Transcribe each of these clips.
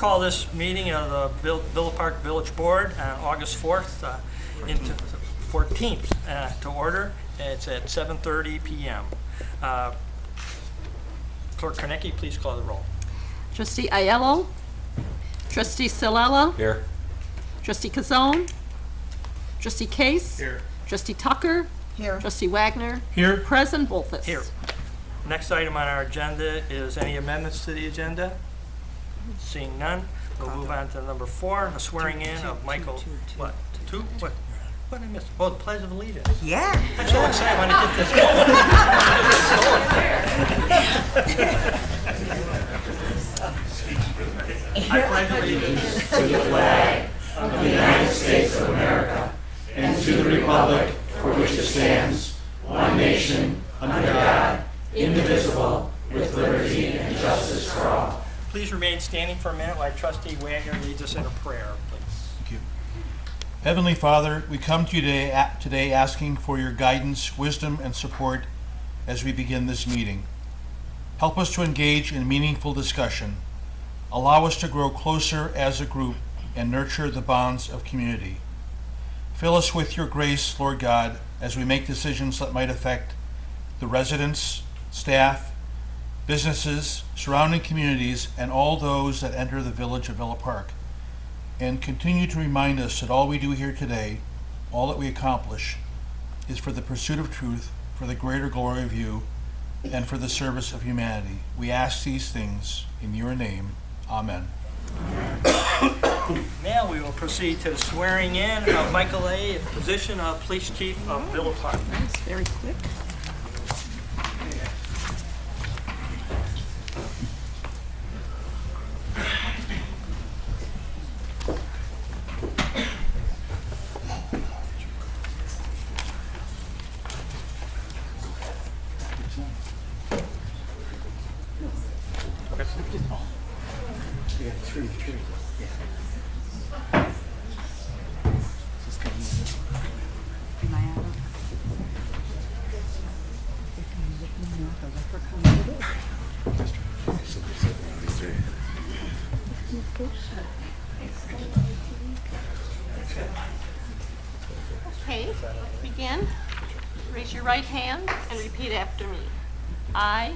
call this meeting of the Villa Park Village Board on August 4th, into 14th to order. It's at 7:30 p.m. Clerk Kornecki, please call the roll. Trustee Aiello. Trustee Silella. Here. Trustee Kazone. Trustee Case. Here. Trustee Tucker. Here. Trustee Wagner. Here. President Bolfus. Here. Next item on our agenda is any amendments to the agenda? Seeing none, we'll move on to number 4, the swearing in of Michael. What? Two? What? What did I miss? Oh, the Pledge of Allegiance. Yeah. I'm so excited. I want to get this going. I pledge allegiance to the flag of the United States of America and to the republic for which it stands, one nation, under God, indivisible, with liberty and justice for all. Please remain standing for a minute while Trustee Wagner leads us in a prayer, please. Thank you. Heavenly Father, we come to you today asking for your guidance, wisdom, and support as we begin this meeting. Help us to engage in meaningful discussion. Allow us to grow closer as a group and nurture the bonds of community. Fill us with your grace, Lord God, as we make decisions that might affect the residents, staff, businesses, surrounding communities, and all those that enter the village of Villa Park. And continue to remind us that all we do here today, all that we accomplish, is for the pursuit of truth, for the greater glory of you, and for the service of humanity. We ask these things in your name. Amen. Now we will proceed to the swearing in of Michael A. in the position of Police Chief of Villa Park. That's very quick. Okay, begin. Raise your right hand and repeat after me. I,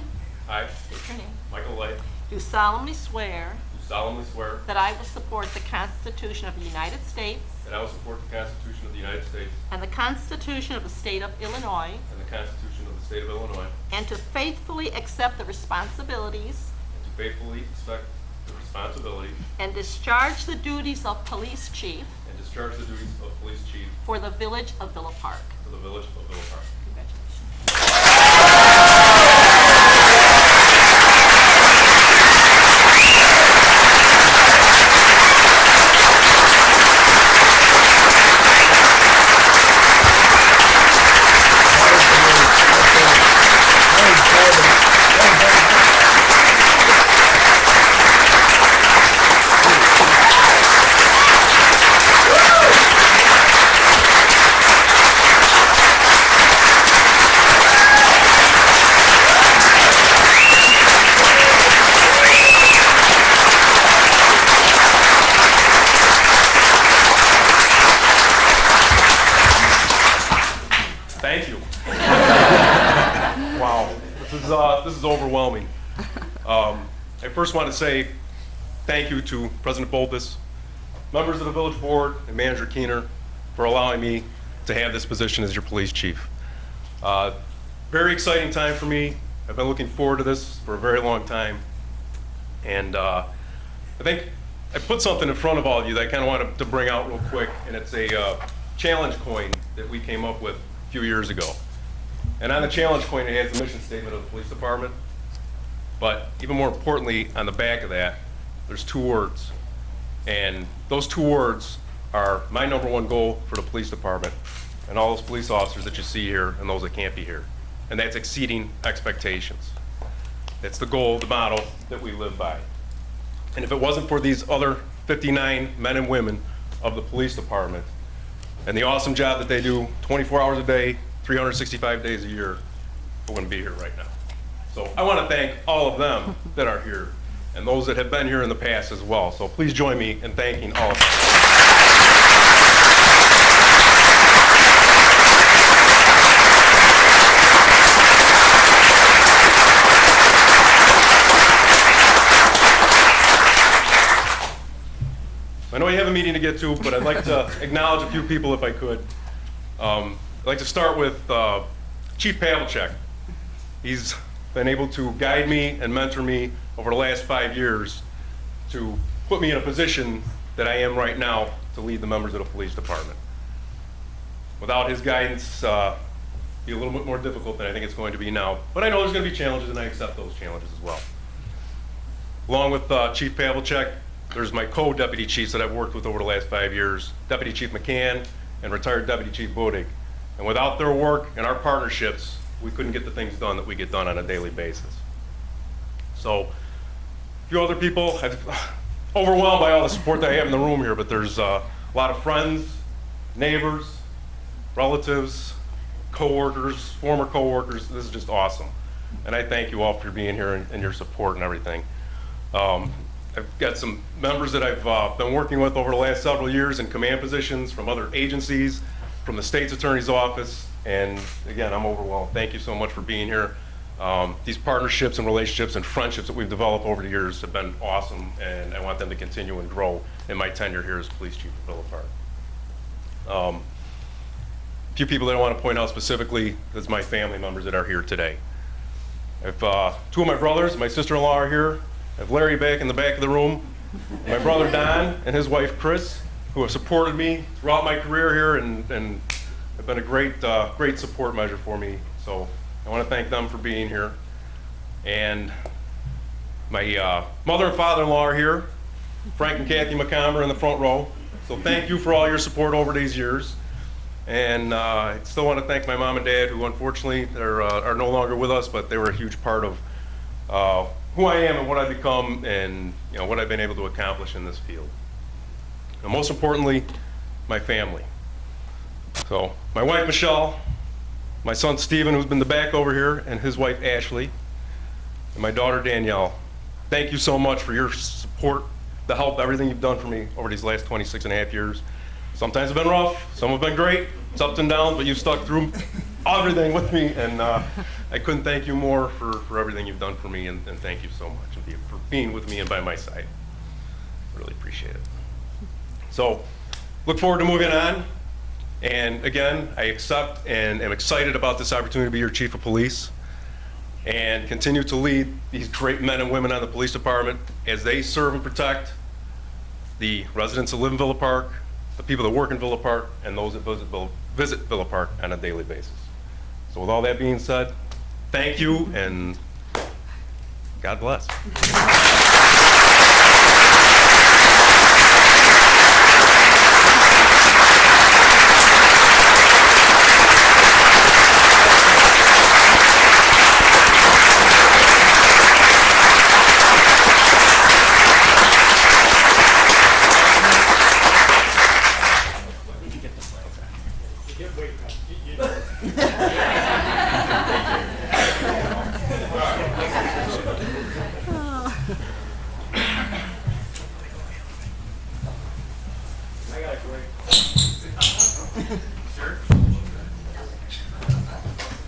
I, state your name, Michael Light, do solemnly swear do solemnly swear that I will support the Constitution of the United States that I will support the Constitution of the United States and the Constitution of the State of Illinois, and the Constitution of the State of Illinois, and to faithfully accept the responsibilities and to faithfully respect the responsibility and discharge the duties of Police Chief and discharge the duties of Police Chief for the Village of Villa Park. for the Village of Villa Park. Congratulations. Thank you. Wow, this is overwhelming. I first want to say thank you to President Bolfus, members of the Village Board, and Manager Keener for allowing me to have this position as your police chief. Very exciting time for me. I've been looking forward to this for a very long time. And I think I put something in front of all of you that I kind of wanted to bring out real quick, and it's a challenge coin that we came up with a few years ago. And on the challenge coin, it has the mission statement of the police department. But even more importantly, on the back of that, there's 2 words. And those 2 words are my #1 goal for the police department and all those police officers that you see here and those that can't be here. And that's exceeding expectations. That's the goal, the motto that we live by. And if it wasn't for these other 59 men and women of the police department and the awesome job that they do 24 hours a day, 365 days a year, I wouldn't be here right now. So I want to thank all of them that are here and those that have been here in the past as well. So please join me in thanking all of them. I know you have a meeting to get to, but I'd like to acknowledge a few people if I could. I'd like to start with Chief Pavlicek. He's been able to guide me and mentor me over the last 5 years to put me in a position that I am right now to lead the members of the police department. Without his guidance, it'd be a little bit more difficult than I think it's going to be now. But I know there's going to be challenges, and I accept those challenges as well. Along with Chief Pavlicek, there's my co-deputy chiefs that I've worked with over the last 5 years, Deputy Chief McCann and retired Deputy Chief Bodig. And without their work and our partnerships, we couldn't get the things done that we get done on a daily basis. So, a few other people, I'm overwhelmed by all the support that I have in the room here, but there's a lot of friends, neighbors, relatives, co-workers, former co-workers. This is just awesome. And I thank you all for being here and your support and everything. I've got some members that I've been working with over the last several years in command positions from other agencies, from the state's attorney's office, and again, I'm overwhelmed. Thank you so much for being here. These partnerships and relationships and friendships that we've developed over the years have been awesome, and I want them to continue and grow in my tenure here as police chief of Villa Park. A few people that I want to point out specifically is my family members that are here today. I have two of my brothers, my sister-in-law are here. I have Larry back in the back of the room, my brother Don and his wife Chris, who have supported me throughout my career here and have been a great support measure for me. So I want to thank them for being here. And my mother and father-in-law are here, Frank and Kathy McComber in the front row. So thank you for all your support over these years. And I still want to thank my mom and dad, who unfortunately are no longer with us, but they were a huge part of who I am and what I've become, and what I've been able to accomplish in this field. And most importantly, my family. So my wife Michelle, my son Stephen, who's been in the back over here, and his wife Ashley, and my daughter Danielle. Thank you so much for your support, the help, everything you've done for me over these last 26 and a half years. Sometimes have been rough, some have been great, it's ups and downs, but you've stuck through everything with me, and I couldn't thank you more for everything you've done for me, and thank you so much for being with me and by my side. Really appreciate it. So, look forward to moving on, and again, I accept and am excited about this opportunity to be your chief of police and continue to lead these great men and women on the police department as they serve and protect the residents that live in Villa Park, the people that work in Villa Park, and those that visit Villa Park on a daily basis. So with all that being said, thank you, and God bless.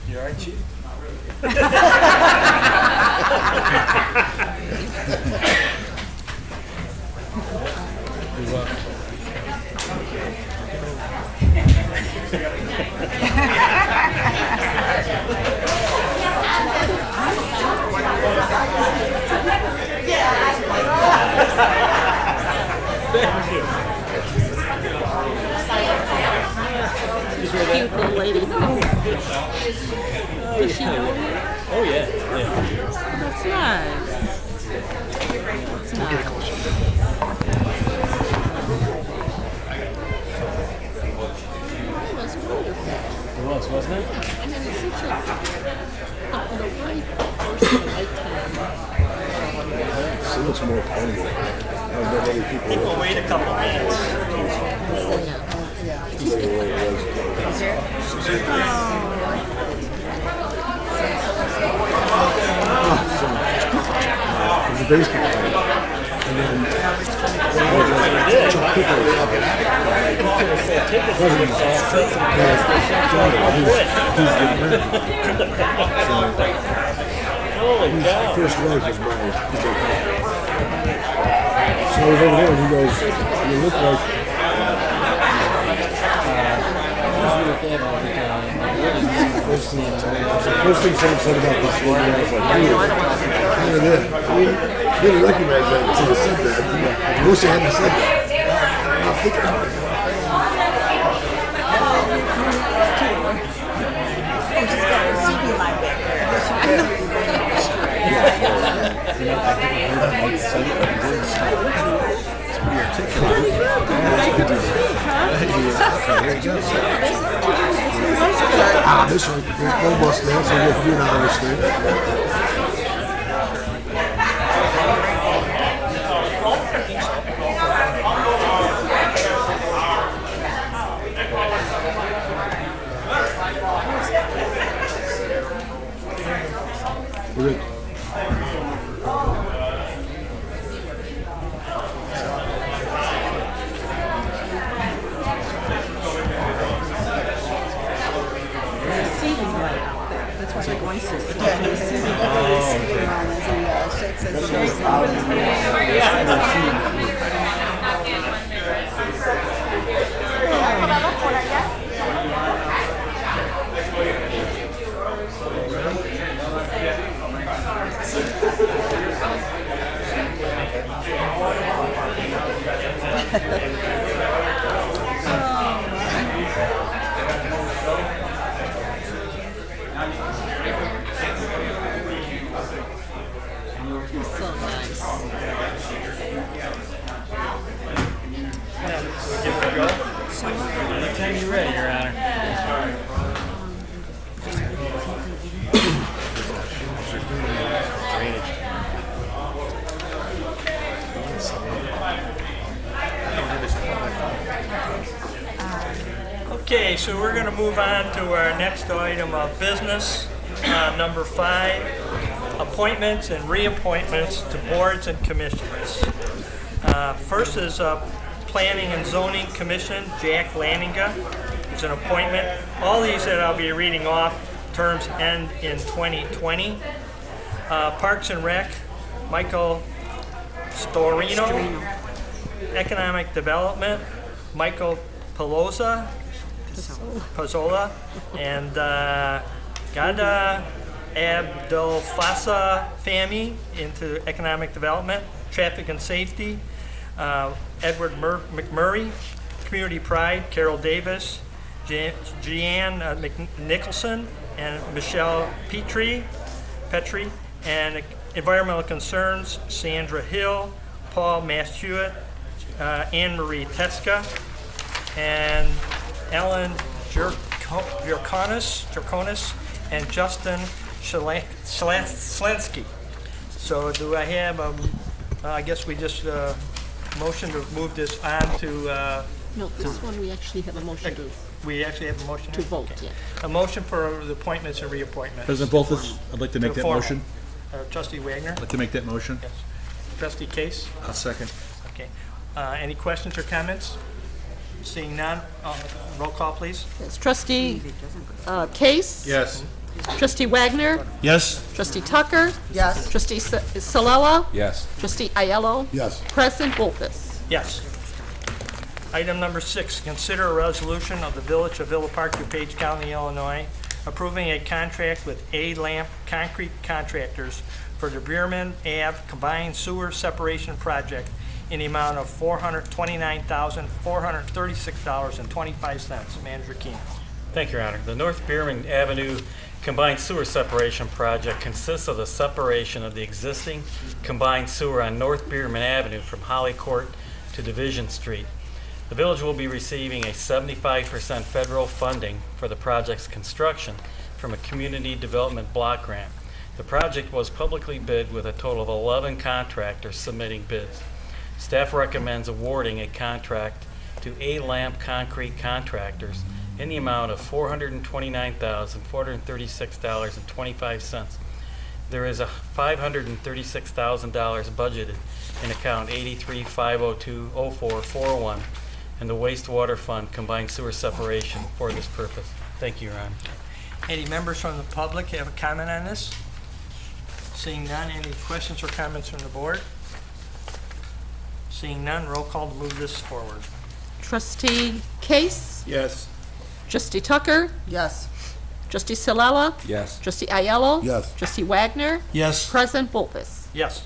You all right, Chief? Cute little lady. Does she know you? Oh yeah, That's nice. That's nice. That was wonderful. it was, wasn't it? And then it's such the right person, the right time. She looks more funny. I don't know many I people. think we'll wait a couple minutes. She's like, "Well, it was." There's a baseball player. Holy cow. First wife was married. So I was over there and he goes, you look like, first thing someone said about this one, I was like, hey, I didn't recognize that until I said that. I wish I hadn't said that. I'm thinking about it. This one, almost there, so we'll do now this thing. We're good. Anytime you're ready, Your Honor. Okay, so we're going to move on to our next item of business, number 5, appointments and reappointments to boards and commissions. First is Planning and Zoning Commission, Jack Lanninga. It's an appointment. All these that I'll be reading off, terms end in 2020. Parks and Rec, Michael Storino. Economic Development, Michael Pazzola, and Gada Abdelfassa Fahmy into Economic Development. Traffic and Safety, Edward McMurray. Community Pride, Carol Davis, Jeanne Nicholson, and Michelle Petrie. And Environmental Concerns, Sandra Hill, Paul Mastuit, Anne Marie Teska, and Ellen Jerkonis, and Justin Slensky. So do I have I guess we just motion to move this on to, No, this one we actually have a motion to we actually have a motion? vote, Okay. yeah. A motion for the appointments and reappointments. President Bolfus, I'd like to make that Formal. motion. Trustee Wagner? I'd like to make that motion. Yes. Trustee Case? I'll second. Okay. Any questions or comments? Seeing none, roll call, please. Yes, Trustee Case? Yes. Trustee Wagner? Yes. Trustee Tucker? Yes. Trustee Salella? Yes. Trustee Aiello? Yes. President Bolfus? Yes. Item number 6, consider a resolution of the Village of Villa Park, DuPage County, Illinois, approving a contract with A-Lamp Concrete Contractors for the Bierman Ave Combined Sewer Separation Project in the amount of $429,436.25. Manager Keenan. Thank you, Your Honor. The North Bierman Avenue Combined Sewer Separation Project consists of the separation of the existing combined sewer on North Bierman Avenue from Holly Court to Division Street. The village will be receiving a 75% federal funding for the project's construction from a community development block grant. The project was publicly bid with a total of 11 contractors submitting bids. Staff recommends awarding a contract to A-Lamp Concrete Contractors in the amount of $429,436.25. There is a $536,000 budgeted in account 83-502-0441 in the wastewater fund combined sewer separation for this purpose. Thank you, Your Honor. Any members from the public have a comment on this? Seeing none, any questions or comments from the board? Seeing none, roll call to move this forward. Trustee Case? Yes. Trustee Tucker? Yes. Trustee Salella? Yes. Trustee Ayello? Yes. Trustee Wagner? Yes. President Bolfus? Yes.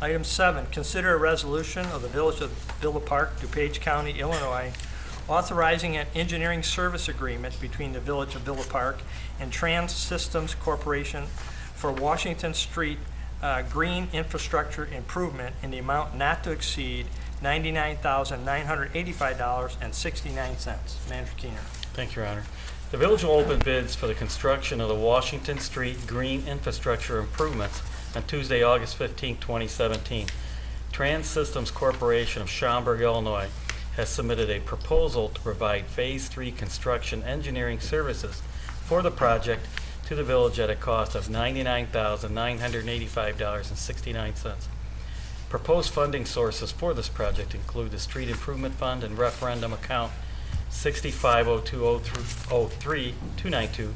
Item 7, consider a resolution of the Village of Villa Park, DuPage County, Illinois, authorizing an engineering service agreement between the Village of Villa Park and Trans Systems Corporation for Washington Street green infrastructure improvement in the amount not to exceed $99,985.69. Manager Keener. Thank you, Your Honor. The village will open bids for the construction of the Washington Street green infrastructure improvements on Tuesday, August 15, 2017. Trans Systems Corporation of Schaumburg, Illinois, has submitted a proposal to provide Phase 3 construction engineering services for the project to the village at a cost of $99,985.69. Proposed funding sources for this project include the Street Improvement Fund and Referendum Account 650203-292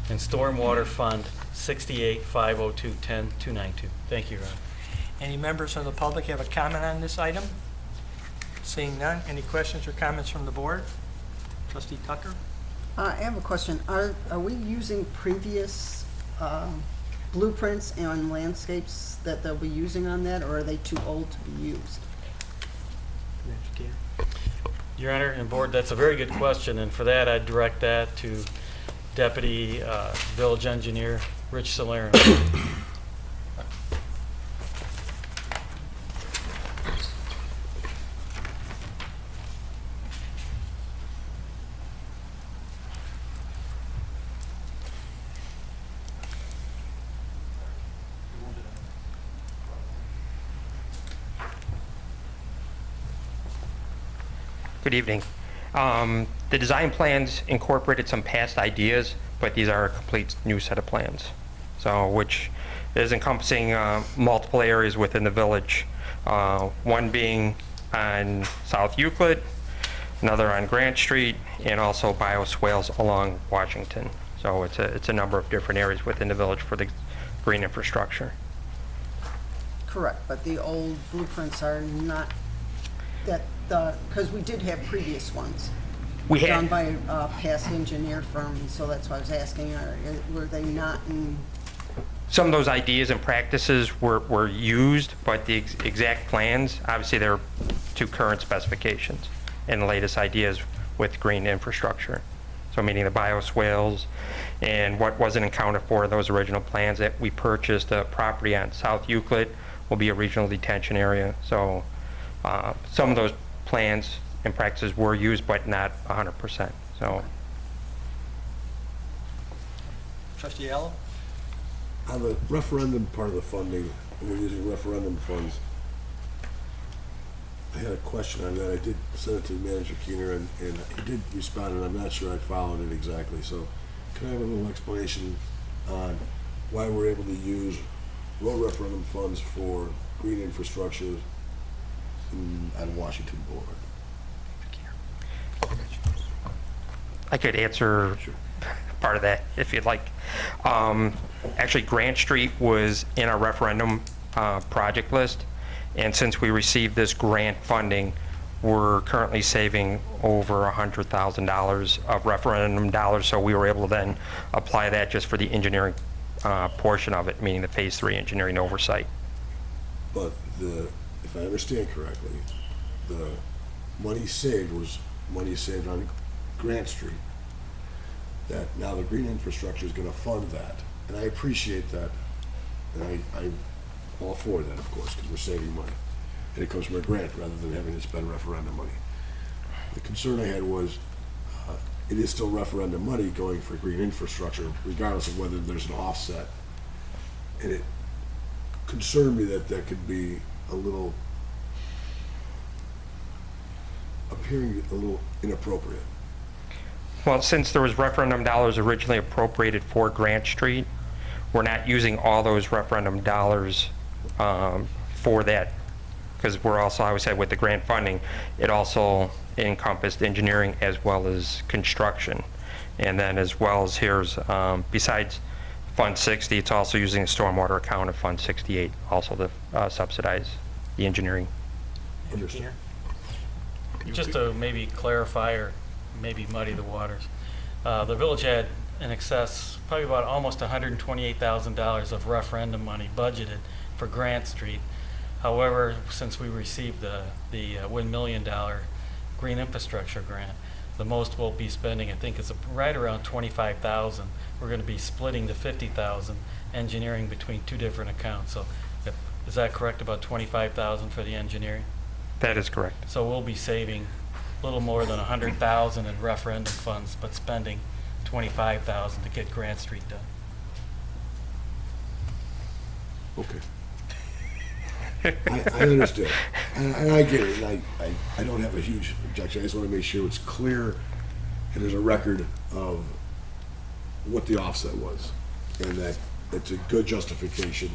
and Stormwater Fund 68-502-10-292. Thank you, Your Honor. Any members of the public have a comment on this item? Seeing none, any questions or comments from the board? Trustee Tucker? I have a question. Are we using previous blueprints and landscapes that they'll be using on that, or are they too old to be used? Manager Keener. Your Honor and Board, that's a very good question, and for that, I'd direct that to Deputy Village Engineer Rich Salerno. Good evening. The design plans incorporated some past ideas, but these are a complete new set of plans. So, which is encompassing multiple areas within the village. One being on South Euclid, another on Grant Street, and also bioswales along Washington. So it's a number of different areas within the village for the green infrastructure. Correct, but the old blueprints are not that, because we did have previous ones. We Done had, by a past engineer firm, so that's why I was asking, were they not in? some of those ideas and practices were used, but the exact plans, obviously they're to current specifications and the latest ideas with green infrastructure. So meaning the bioswales and what wasn't accounted for in those original plans that we purchased. The property on South Euclid will be a regional detention area. So some of those plans and practices were used, but not 100%. So. Trustee Allen? On the referendum part of the funding, we're using referendum funds. I had a question on that. I did send it to Manager Keener, and he did respond, and I'm not sure I followed it exactly. So can I have a little explanation on why we're able to use road referendum funds for green infrastructure on Washington Boulevard? I could answer part of that if you'd like. Actually, Grant Street was in our referendum project list, and since we received this grant funding, we're currently saving over $100,000 of referendum dollars, so we were able to then apply that just for the engineering portion of it, meaning the Phase 3 engineering oversight. But if I understand correctly, the money saved was money saved on Grant Street. That now the green infrastructure is going to fund that, and I appreciate that, and I'm all for that, of course, because we're saving money, and it comes from a grant rather than having to spend referendum money. The concern I had was it is still referendum money going for green infrastructure, regardless of whether there's an offset, and it concerned me that that could be a little appearing a little inappropriate. Well, since there was referendum dollars originally appropriated for Grant Street, we're not using all those referendum dollars for that, because we're also, I always said, with the grant funding, it also encompassed engineering as well as construction. And then as well as here's, besides Fund 60, it's also using the stormwater account of Fund 68 also to subsidize the engineering. Keener? Just to maybe clarify or maybe muddy the waters, the village had in excess, probably about almost $128,000 of referendum money budgeted for Grant Street. However, since we received the $1 million green infrastructure grant, the most we'll be spending, I think, is right around $25,000. We're going to be splitting the $50,000 engineering between two different accounts. So, is that correct? About $25,000 for the engineering? That is correct. So we'll be saving a little more than $100,000 in referendum funds, but spending $25,000 to get Grant Street done. Okay. I understand. And I get it. And I don't have a huge objection. I just want to make sure it's clear and there's a record of what the offset was. And that it's a good justification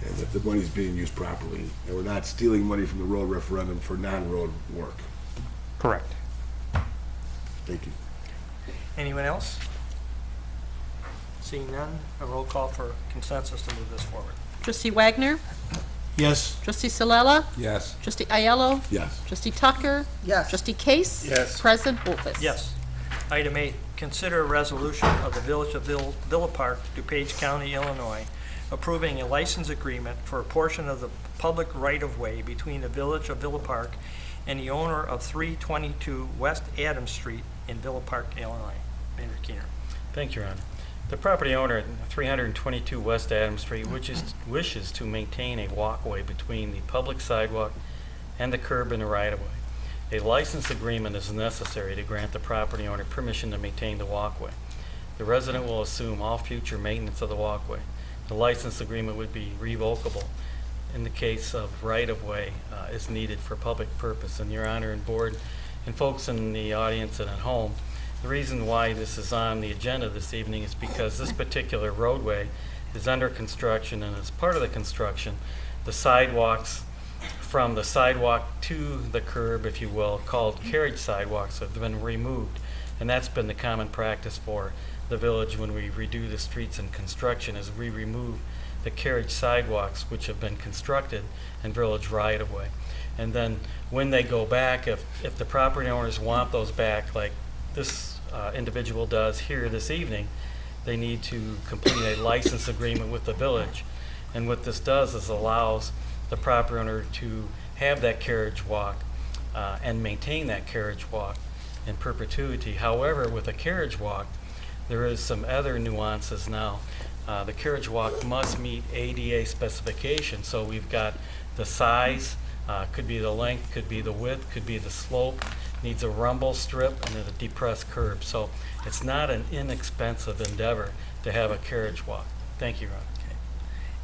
and that the money's being used properly. And we're not stealing money from the road referendum for non-road work. Correct. Thank you. Anyone else? Seeing none, a roll call for consensus to move this forward. Trustee Wagner, Yes. Trustee Salela, Yes. Trustee Aiello, Yes. Trustee Tucker, Yes. Trustee Case. Yes. President Wolfus. Yes. Item 8, consider a resolution of the Village of Villa Park, DuPage County, Illinois, approving a license agreement for a portion of the public right-of-way between the Village of Villa Park and the owner of 322 West Adams Street in Villa Park, Illinois. Manager Keener. Thank you, Your Honor. The property owner at 322 West Adams Street wishes to maintain a walkway between the public sidewalk and the curb in the right-of-way. A license agreement is necessary to grant the property owner permission to maintain the walkway. The resident will assume all future maintenance of the walkway. The license agreement would be revocable in the case of right-of-way is needed for public purpose. And Your Honor and Board and folks in the audience and at home, the reason why this is on the agenda this evening is because this particular roadway is under construction, and as part of the construction, the sidewalks from the sidewalk to the curb, if you will, called carriage sidewalks, have been removed. And that's been the common practice for the village when we redo the streets and construction, is we remove the carriage sidewalks which have been constructed in village right-of-way. And then when they go back, if the property owners want those back, like this individual does here this evening, they need to complete a license agreement with the village. And what this does is allows the property owner to have that carriage walk and maintain that carriage walk in perpetuity. However, with a carriage walk, there is some other nuances now. The carriage walk must meet ADA specifications. So we've got the size, could be the length, could be the width, could be the slope, needs a rumble strip and then a depressed curb. So it's not an inexpensive endeavor to have a carriage walk. Thank you, Ron. Okay.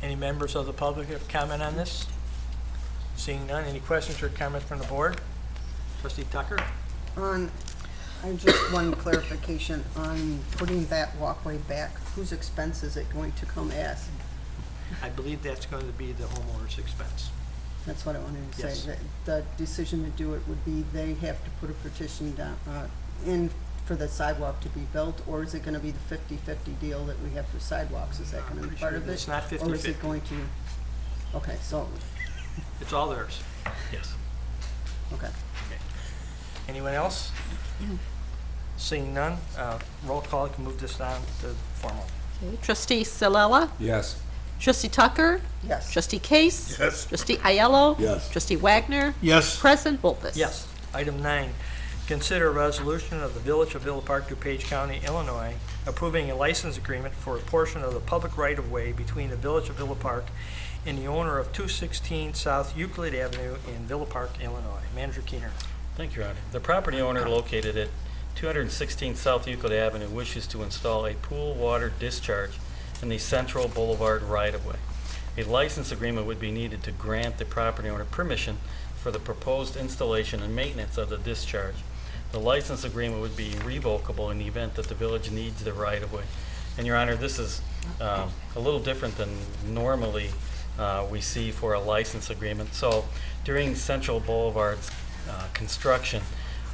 Any members of the public have comment on this? Seeing none, any questions or comments from the board? Trustee Tucker? Just one clarification on putting that walkway back. Whose expense is it going to come as? I believe that's going to be the homeowner's expense. That's what I wanted to say. Yes. That the decision to do it would be they have to put a petition down, in for the sidewalk to be built, or is it going to be the 50-50 deal that we have for sidewalks? Is that going to be part of it? It's not Or is 50-50. it going to, okay, so, It's all theirs. Yes. okay. Anyone else? Seeing none, roll call, can move this on to formal. Okay. Trustee Salela, Yes. Trustee Tucker, Yes. Trustee Case. Yes. Trustee Aiello. Yes. Trustee Wagner. Yes. President Wolfus. Yes. Item 9, consider a resolution of the Village of Villa Park, DuPage County, Illinois, approving a license agreement for a portion of the public right-of-way between the Village of Villa Park and the owner of 216 South Euclid Avenue in Villa Park, Illinois. Manager Keener. Thank you, Your Honor. The property owner located at 216 South Euclid Avenue wishes to install a pool water discharge in the Central Boulevard right-of-way. A license agreement would be needed to grant the property owner permission for the proposed installation and maintenance of the discharge. The license agreement would be revocable in the event that the village needs the right-of-way. And Your Honor, this is a little different than normally we see for a license agreement. So during Central Boulevard's construction,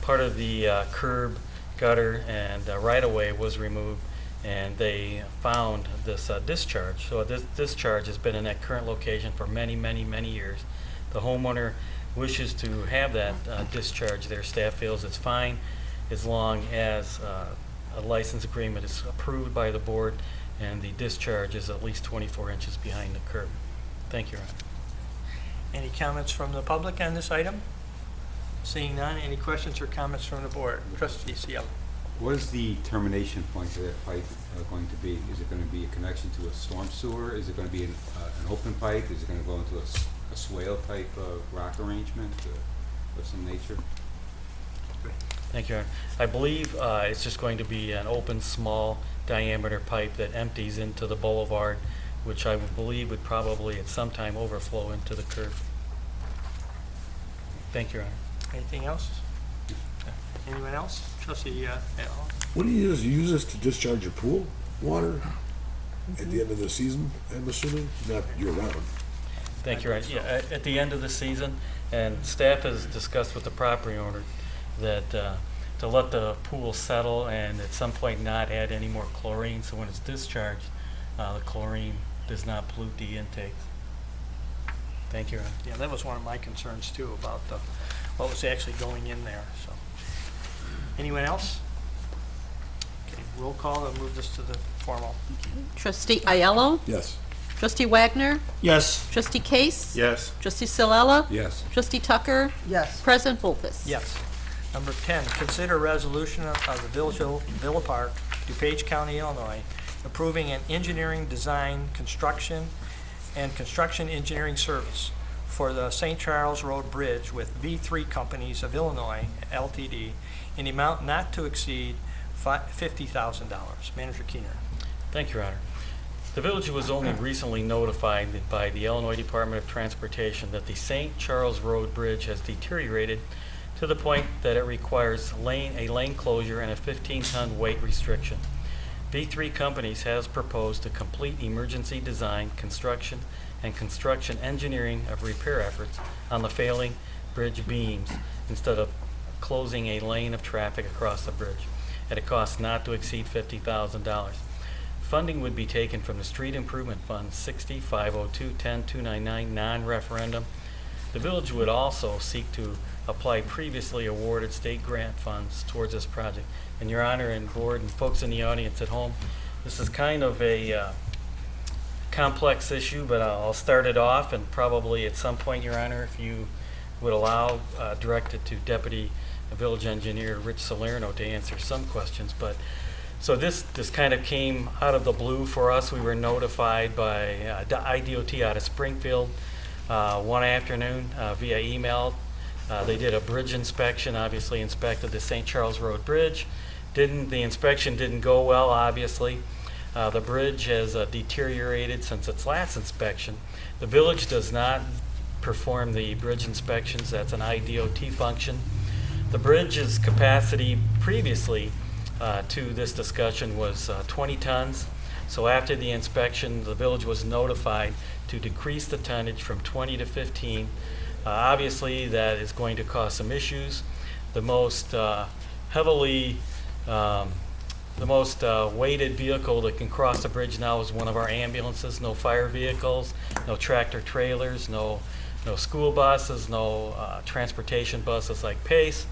part of the curb, gutter, and right-of-way was removed, and they found this discharge. So this discharge has been in that current location for many, many, many years. The homeowner wishes to have that discharge there. Staff feels it's fine as long as a license agreement is approved by the board and the discharge is at least 24 inches behind the curb. Thank you, Your Honor. Any comments from the public on this item? Seeing none, any questions or comments from the board? Trustee Cielo. What is the termination point for that pipe going to be? Is it going to be a connection to a storm sewer? Is it going to be an open pipe? Is it going to go into a swale type of rock arrangement of some nature? Thank you, Your Honor. I believe it's just going to be an open, small diameter pipe that empties into the boulevard, which I would believe would probably at some time overflow into the curb. Thank you, Your Honor. Anything else? Anyone else? Trustee Allen. What do you use? You use this to discharge your pool water at the end of the season, I'm assuming? Not year-round. Thank you, Your Honor. Yeah, at the end of the season, and staff has discussed with the property owner that to let the pool settle and at some point not add any more chlorine, so when it's discharged, the chlorine does not pollute the intakes. Thank you, Your Honor. Yeah, that was one of my concerns too, about what was actually going in there, so. Anyone else? Okay, roll call and move this to the formal. Trustee Aiello? Yes. Trustee Wagner? Yes. Trustee Case? Yes. Trustee Silella? Yes. Trustee Tucker? Yes. President Bolfus? Yes. Number 10, consider resolution of the Village of Villa Park, DuPage County, Illinois, approving an engineering design, construction, and construction engineering service for the St. Charles Road Bridge with V3 Companies of Illinois, LTD, in the amount not to exceed $50,000. Manager Keener. Thank you, Your Honor. The village was only recently notified by the Illinois Department of Transportation that the St. Charles Road Bridge has deteriorated to the point that it requires a lane closure and a 15-ton weight restriction. V3 Companies has proposed to complete emergency design, construction, and construction engineering of repair efforts on the failing bridge beams instead of closing a lane of traffic across the bridge at a cost not to exceed $50,000. Funding would be taken from the Street Improvement Fund 60-502-10-299 non-referendum. The village would also seek to apply previously awarded state grant funds towards this project. And Your Honor and board and folks in the audience at home, this is kind of a complex issue, but I'll start it off, and probably at some point, Your Honor, if you would allow, direct it to Deputy Village Engineer Rich Salerno to answer some questions. But so this kind of came out of the blue for us. We were notified by IDOT out of Springfield one afternoon via email. They did a bridge inspection, obviously inspected the St. Charles Road Bridge. The inspection didn't go well, obviously. The bridge has deteriorated since its last inspection. The village does not perform the bridge inspections. That's an IDOT function. The bridge's capacity previously to this discussion was 20 tons. So after the inspection, the village was notified to decrease the tonnage from 20 to 15. Obviously, that is going to cause some issues. The most weighted vehicle that can cross the bridge now is one of our ambulances. No fire vehicles, no tractor trailers, no school buses, no transportation buses like Pace.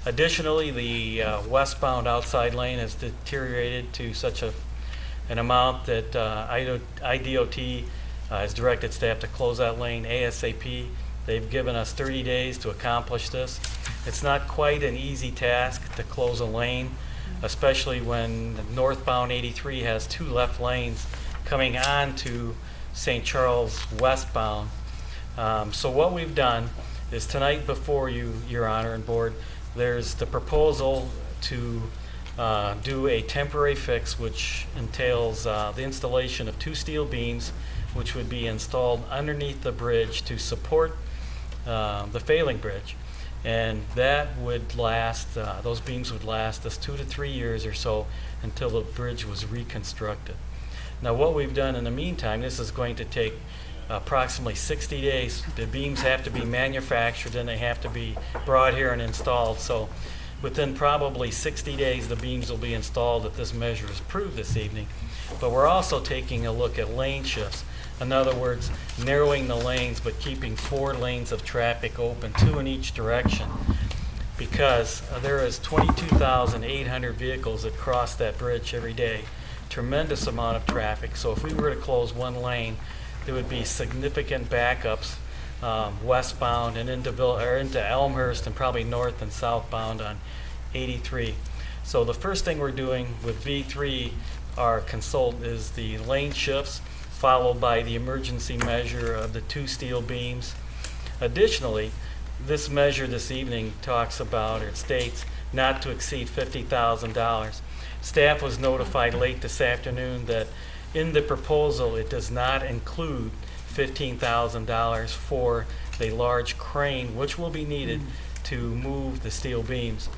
Additionally, the westbound outside lane has deteriorated to such an amount that IDOT has directed staff to close that lane ASAP. They've given us 30 days to accomplish this. It's not quite an easy task to close a lane, especially when northbound 83 has 2 left lanes coming on to St. Charles westbound. So what we've done is tonight before you, Your Honor and Board, there's the proposal to do a temporary fix, which entails the installation of 2 steel beams, which would be installed underneath the bridge to support the failing bridge. And that would last, those beams would last us 2 to 3 years or so until the bridge was reconstructed. Now, what we've done in the meantime, this is going to take approximately 60 days. The beams have to be manufactured and they have to be brought here and installed. So within probably 60 days, the beams will be installed if this measure is approved this evening. But we're also taking a look at lane shifts. In other words, narrowing the lanes but keeping 4 lanes of traffic open, 2 in each direction, because there is 22,800 vehicles that cross that bridge every day. Tremendous amount of traffic. So if we were to close 1 lane, there would be significant backups westbound and into Elmhurst and probably north and southbound on 83. So the first thing we're doing with V3, our consultant, is the lane shifts, followed by the emergency measure of the 2 steel beams. Additionally, this measure this evening talks about, or it states, not to exceed $50,000. Staff was notified late this afternoon that in the proposal, it does not include $15,000 for the large crane, which will be needed to move the steel beams.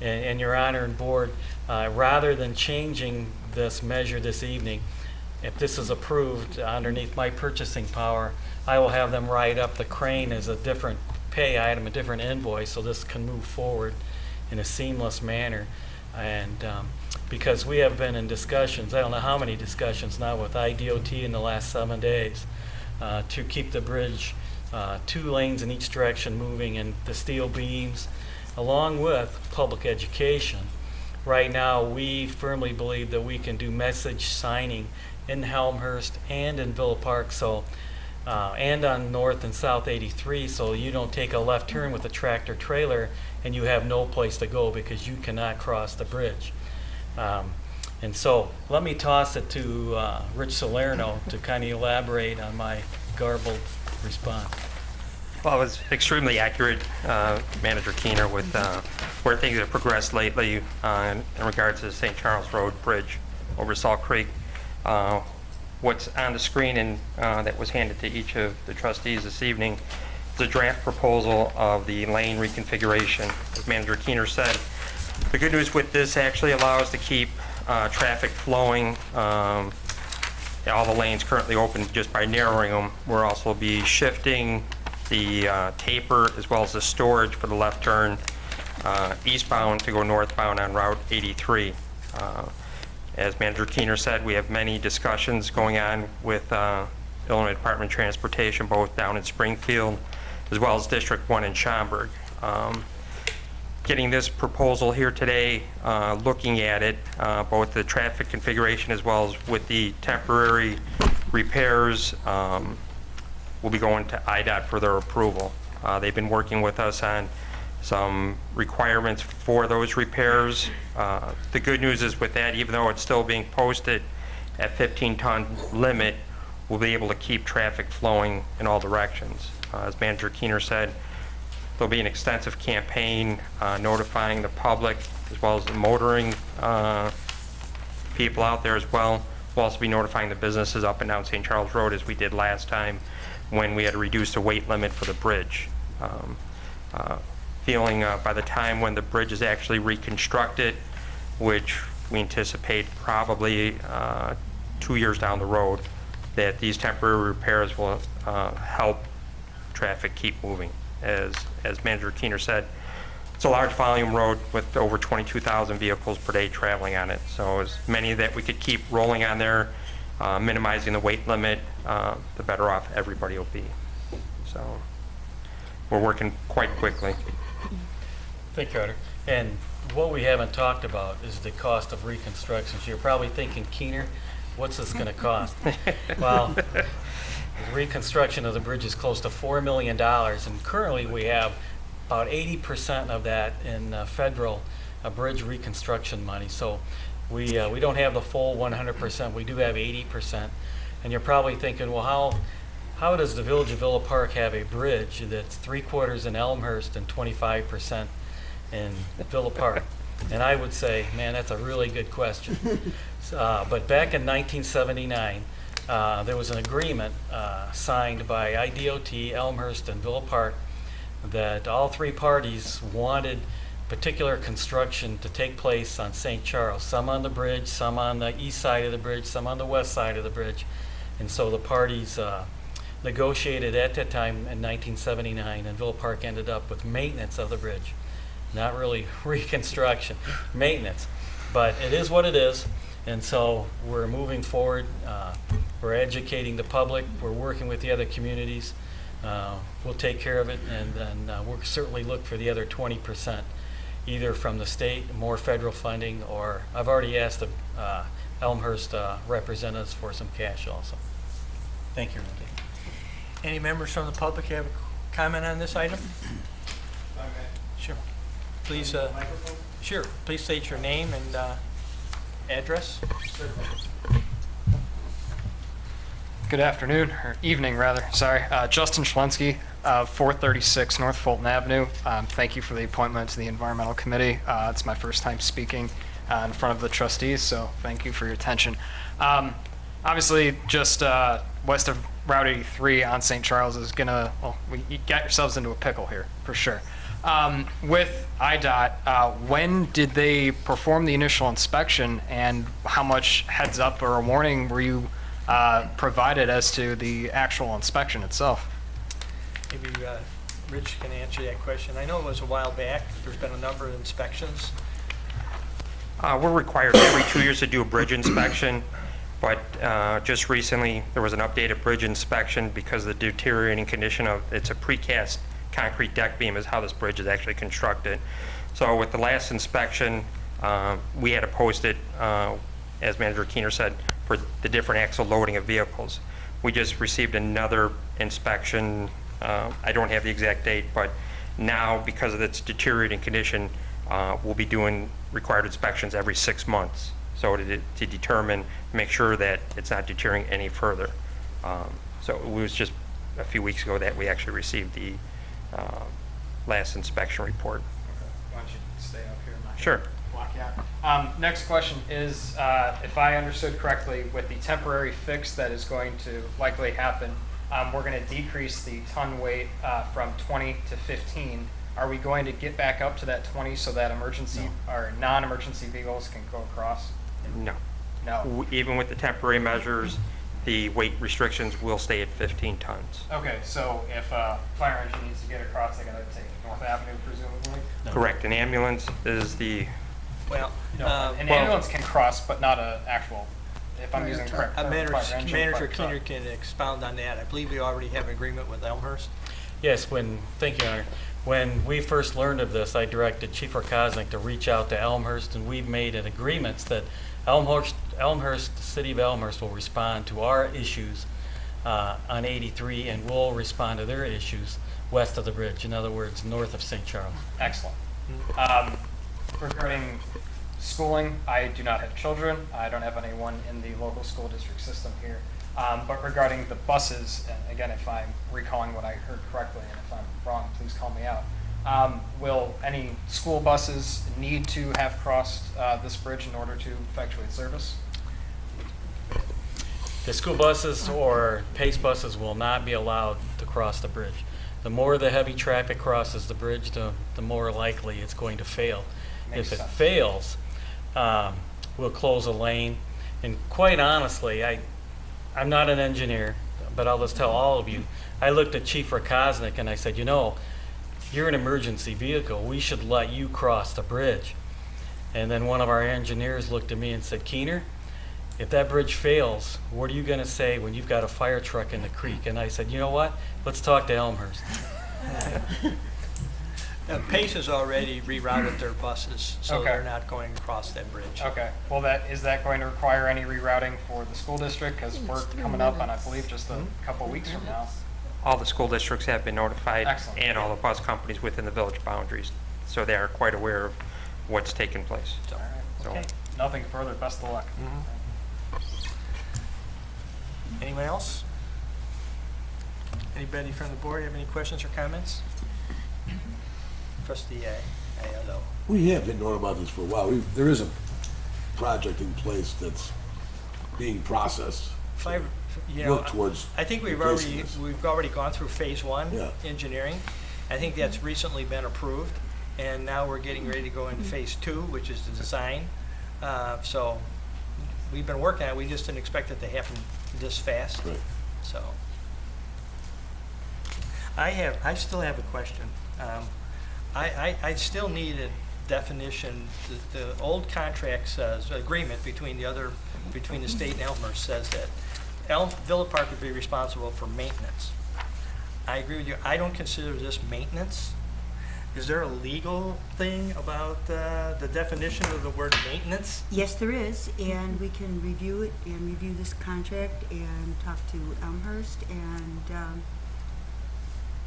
And Your Honor and Board, rather than changing this measure this evening, if this is approved underneath my purchasing power, I will have them write up the crane as a different pay item, a different invoice, so this can move forward in a seamless manner. And because we have been in discussions, I don't know how many discussions now with IDOT in the last 7 days to keep the bridge 2 lanes in each direction moving, and the steel beams, along with public education. Right now, we firmly believe that we can do message signing in Elmhurst and in Villa Park, so and on North and South 83, so you don't take a left turn with a tractor trailer and you have no place to go because you cannot cross the bridge. And so let me toss it to Rich Salerno to kind of elaborate on my garbled response. Well, it was extremely accurate, Manager Keener, with where things have progressed lately in regards to the St. Charles Road Bridge over Salt Creek. What's on the screen and that was handed to each of the trustees this evening is a draft proposal of the lane reconfiguration. As Manager Keener said, the good news with this actually allows to keep traffic flowing. All the lanes currently open just by narrowing them. We'll also be shifting the taper as well as the storage for the left turn eastbound to go northbound on Route 83. As Manager Keener said, we have many discussions going on with Illinois Department of Transportation, both down in Springfield as well as District 1 in Schaumburg. Getting this proposal here today, looking at it, both the traffic configuration as well as with the temporary repairs, will be going to IDOT for their approval. They've been working with us on some requirements for those repairs. The good news is with that, even though it's still being posted at 15-ton limit, we'll be able to keep traffic flowing in all directions. As Manager Keener said, there'll be an extensive campaign notifying the public as well as the motoring people out there as well. We'll also be notifying the businesses up and down St. Charles Road as we did last time when we had to reduce the weight limit for the bridge. Feeling by the time when the bridge is actually reconstructed, which we anticipate probably 2 years down the road, that these temporary repairs will help traffic keep moving. As Manager Keener said, it's a large volume road with over 22,000 vehicles per day traveling on it. So as many that we could keep rolling on there, minimizing the weight limit, the better off everybody will be. So we're working quite quickly. Thank you, Carter. And what we haven't talked about is the cost of reconstruction. So you're probably thinking, Keener, what's this going to cost? Well, the reconstruction of the bridge is close to $4 million, and currently we have about 80% of that in federal bridge reconstruction money. So we don't have the full 100%. We do have 80%. And you're probably thinking, well, how does the Village of Villa Park have a bridge that's 3/4 in Elmhurst and 25% in Villa Park? And I would say, man, that's a really good question. But back in 1979, there was an agreement signed by IDOT, Elmhurst, and Villa Park that all 3 parties wanted particular construction to take place on St. Charles, some on the bridge, some on the east side of the bridge, some on the west side of the bridge. And so the parties negotiated at that time in 1979, and Villa Park ended up with maintenance of the bridge. Not really reconstruction, maintenance. But it is what it is, and so we're moving forward. We're educating the public. We're working with the other communities. We'll take care of it, and then we'll certainly look for the other 20%, either from the state, more federal funding, or I've already asked the Elmhurst representatives for some cash also. Thank you, Randy. Any members from the public have a comment on this item? Sure. Please, sure. Please state your name and address. Good afternoon, or evening rather, sorry. Justin Schlensky, 436 North Fulton Avenue. Thank you for the appointment to the Environmental Committee. It's my first time speaking in front of the trustees, so thank you for your attention. Obviously, just west of Route 83 on St. Charles is gonna, well, you got yourselves into a pickle here, for sure. With IDOT, when did they perform the initial inspection, and how much heads up or a warning were you provided as to the actual inspection itself? Maybe Rich can answer that question. I know it was a while back. There's been a number of inspections. We're required every 2 years to do a bridge inspection, but just recently there was an updated bridge inspection because of the deteriorating condition of, it's a precast concrete deck beam is how this bridge is actually constructed. So with the last inspection, we had to post it, as Manager Keener said, for the different axle loading of vehicles. We just received another inspection. I don't have the exact date, but now because of its deteriorating condition, we'll be doing required inspections every 6 months. So to determine, make sure that it's not deteriorating any further. So it was just a few weeks ago that we actually received the last inspection report. Okay. Why don't you stay up here? Sure. Block you out. Next question is, if I understood correctly, with the temporary fix that is going to likely happen, we're going to decrease the ton weight from 20 to 15. Are we going to get back up to that 20 so that emergency or non-emergency vehicles can go across? No. No. Even with the temporary measures, the weight restrictions will stay at 15 tons. Okay, so if a fire engine needs to get across, they got to take North Avenue, presumably? No. Correct. An ambulance is the... Well, No, an ambulance can cross, but not an actual, if I'm using the correct term. Manager Keener can expound on that. I believe we already have an agreement with Elmhurst. Yes, thank you, Your Honor. When we first learned of this, I directed Chief Rakosnik to reach out to Elmhurst, and we've made an agreement that Elmhurst, the city of Elmhurst will respond to our issues on 83, and we'll respond to their issues west of the bridge, in other words, north of St. Charles. Excellent. Regarding schooling, I do not have children. I don't have anyone in the local school district system here. But regarding the buses, and again, if I'm recalling what I heard correctly, and if I'm wrong, please call me out. Will any school buses need to have crossed this bridge in order to effectuate service? The school buses or PACE buses will not be allowed to cross the bridge. The more the heavy traffic crosses the bridge, the more likely it's going to fail. Makes If it sense. fails, we'll close a lane. And quite honestly, I'm not an engineer, but I'll just tell all of you, I looked at Chief Rakosnik and I said, you know, you're an emergency vehicle. We should let you cross the bridge. And then one of our engineers looked at me and said, Keener, if that bridge fails, what are you going to say when you've got a fire truck in the creek? And I said, you know what? Let's talk to Elmhurst. Pace has already rerouted their buses, so Okay. they're not going across that bridge. Okay. Well, is that going to require any rerouting for the school district? Because we're coming up on, I believe, just a couple weeks from now. All the school districts have been notified, Excellent. and all the bus companies within the village boundaries, so they are quite aware of what's taking place. All right. So, Okay. Nothing further. Best of luck. Anyone else? Anybody from the board have any questions or comments? Trustee Aiello. We have been knowing about this for a while. There is a project in place that's being processed. Work towards I think we've replacing already this. gone through phase one, Yeah. engineering. I think that's recently been approved. and now we're getting ready to go into phase 2, which is the design. So we've been working on it, we just didn't expect it to happen this fast. Right. So, I still have a question. I still need a definition. The old contract says, agreement between the state and Elmhurst says that Villa Park would be responsible for maintenance. I agree with you. I don't consider this maintenance. Is there a legal thing about the definition of the word maintenance? Yes, there is, and we can review it and review this contract and talk to Elmhurst and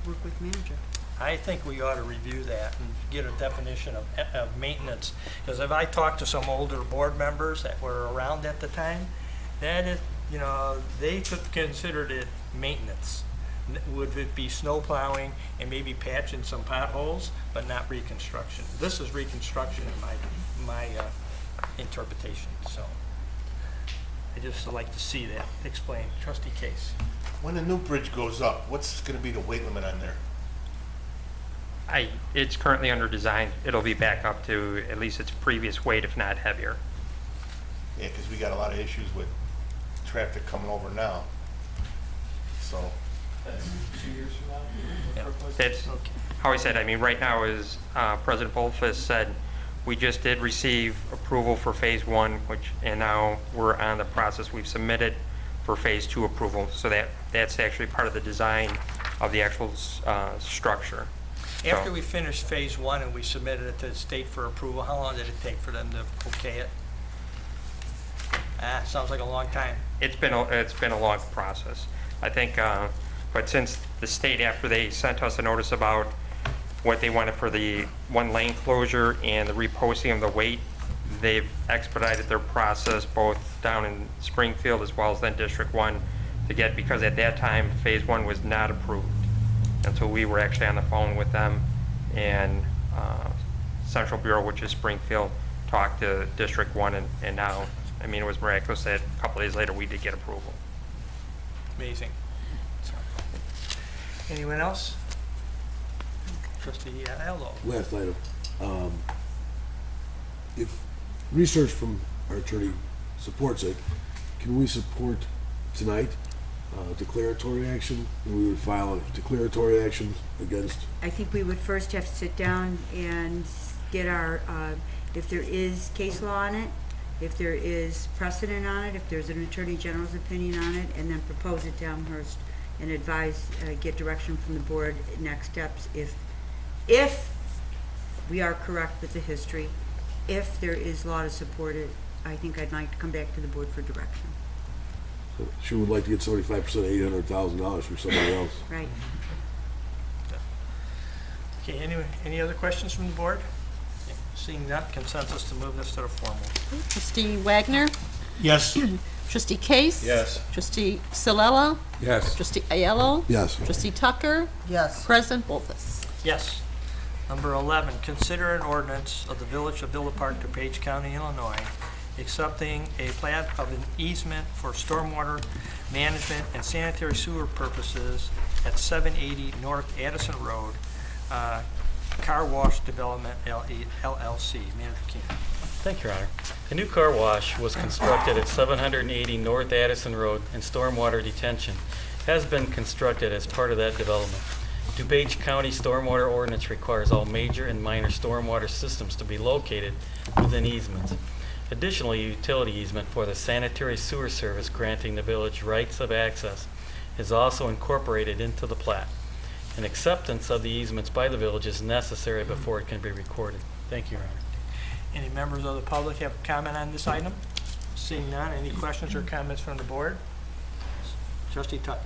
work with manager. I think we ought to review that and get a definition of maintenance. Because if I talked to some older board members that were around at the time, that is, they could consider it maintenance. Would it be snow plowing and maybe patching some potholes, but not reconstruction? This is reconstruction in my interpretation. So I just like to see that explained. Trustee Case. When the new bridge goes up, what's going to be the weight limit on there? It's currently under design. It'll be back up to at least its previous weight, if not heavier. Yeah, because we got a lot of issues with traffic coming over now. So. That's 2 years from now? Yeah. That's how I said. I mean, right now, as President Bolfus said, we just did receive approval for phase 1, and now we're on the process. We've submitted for phase 2 approval, so that's actually part of the design of the actual structure. After we finished phase 1 and we submitted it to the state for approval, how long did it take for them to okay it? Sounds like a long time. It's been a long process. I think, but since the state, after they sent us a notice about what they wanted for the 1 lane closure and the reposting of the weight, they've expedited their process both down in Springfield as well as then District 1 to get, because at that time phase 1 was not approved. And so we were actually on the phone with them, and Central Bureau, which is Springfield, talked to District 1, and now, I mean, it was miraculous that a couple of days later we did get approval. Amazing. Anyone else? Trustee Allo. Last item. If research from our attorney supports it, can we support tonight declaratory action? And we would file a declaratory action against? I think we would first have to sit down and get our, if there is case law on it, if there is precedent on it, if there's an Attorney General's opinion on it, and then propose it to Elmhurst and advise, get direction from the board, next steps. If we are correct with the history, if there is law to support it, I think I'd like to come back to the board for direction. So she would like to get 75% of $800,000 from somebody else. Right. Okay, any other questions from the board? Seeing none, consensus to move this to the formal. Trustee Wagner? Yes. Trustee Case? Yes. Trustee Silella? Yes. Trustee Aiello? Yes. Trustee Tucker? Yes. President Bolfus? Yes. Number 11, consider an ordinance of the Village of Villa Park, DuPage County, Illinois, accepting a plat of an easement for stormwater management and sanitary sewer purposes at 780 North Addison Road, Car Wash Development LLC. Manager Keenan. Thank you, Your Honor. A new car wash was constructed at 780 North Addison Road, and stormwater detention has been constructed as part of that development. DuPage County Stormwater Ordinance requires all major and minor stormwater systems to be located within easements. Additionally, a utility easement for the sanitary sewer service granting the village rights of access is also incorporated into the plat. An acceptance of the easements by the village is necessary before it can be recorded. Thank you, Your Honor. Any members of the public have a comment on this item? Seeing none, any questions or comments from the board? Trustee Tucker.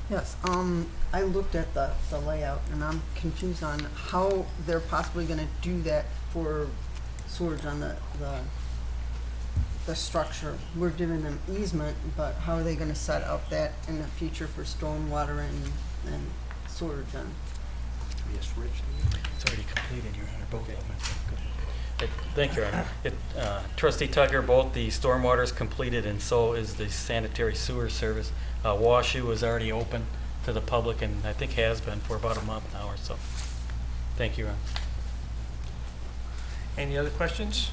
Yes, I looked at the layout and I'm confused on how they're possibly gonna do that for storage on the structure. We're giving them easement, but how are they gonna set up that in the future for stormwater and storage then? Yes, Rich. It's already completed, Your Honor, both elements. Thank you, Your Honor. Trustee Tucker, both the stormwater is completed and so is the sanitary sewer service. WashU is already open to the public and I think has been for about a month now or so. Thank you, Your Honor. Any other questions?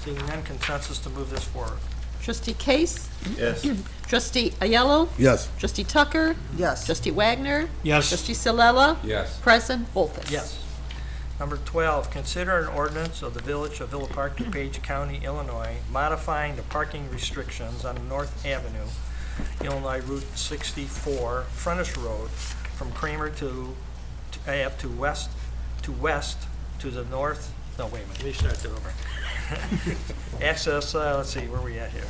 Seeing none, consensus to move this forward. Trustee Case? Yes. Trustee Ayello? Yes. Trustee Tucker? Yes. Trustee Wagner? Yes. Trustee Silella? Yes. President Volkes? Yes. Number 12, consider an ordinance of the Village of Villa Park, DuPage County, Illinois, modifying the parking restrictions on North Avenue, Illinois Route 64, frontage road, from Kramer to west to the north. No, wait a minute, let me start that over. Access, let's see, where are we at here?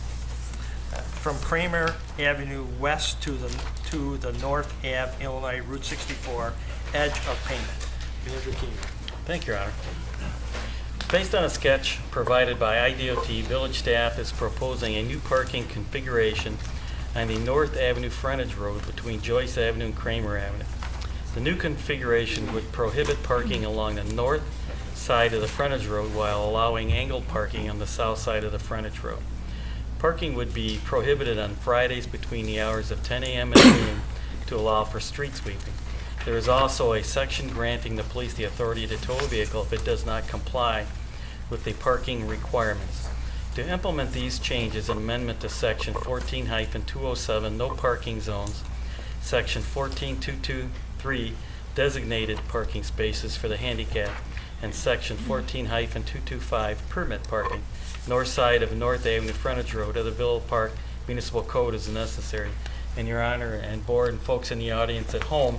From Kramer Avenue west to the North Ave, Illinois Route 64, edge of payment. Manager Keener. Thank you, Your Honor. Based on a sketch provided by IDOT, village staff is proposing a new parking configuration on the North Avenue frontage road between Joyce Avenue and Kramer Avenue. The new configuration would prohibit parking along the north side of the frontage road while allowing angled parking on the south side of the frontage road. Parking would be prohibited on Fridays between the hours of 10 a.m. and noon to allow for street sweeping. There is also a section granting the police the authority to tow a vehicle if it does not comply with the parking requirements. To implement these changes, an amendment to Section 14-207, no parking zones, Section 14-223, designated parking spaces for the handicap, and Section 14-225, permit parking, north side of North Avenue frontage road of the Villa Park Municipal Code is necessary. And Your Honor and Board and folks in the audience at home,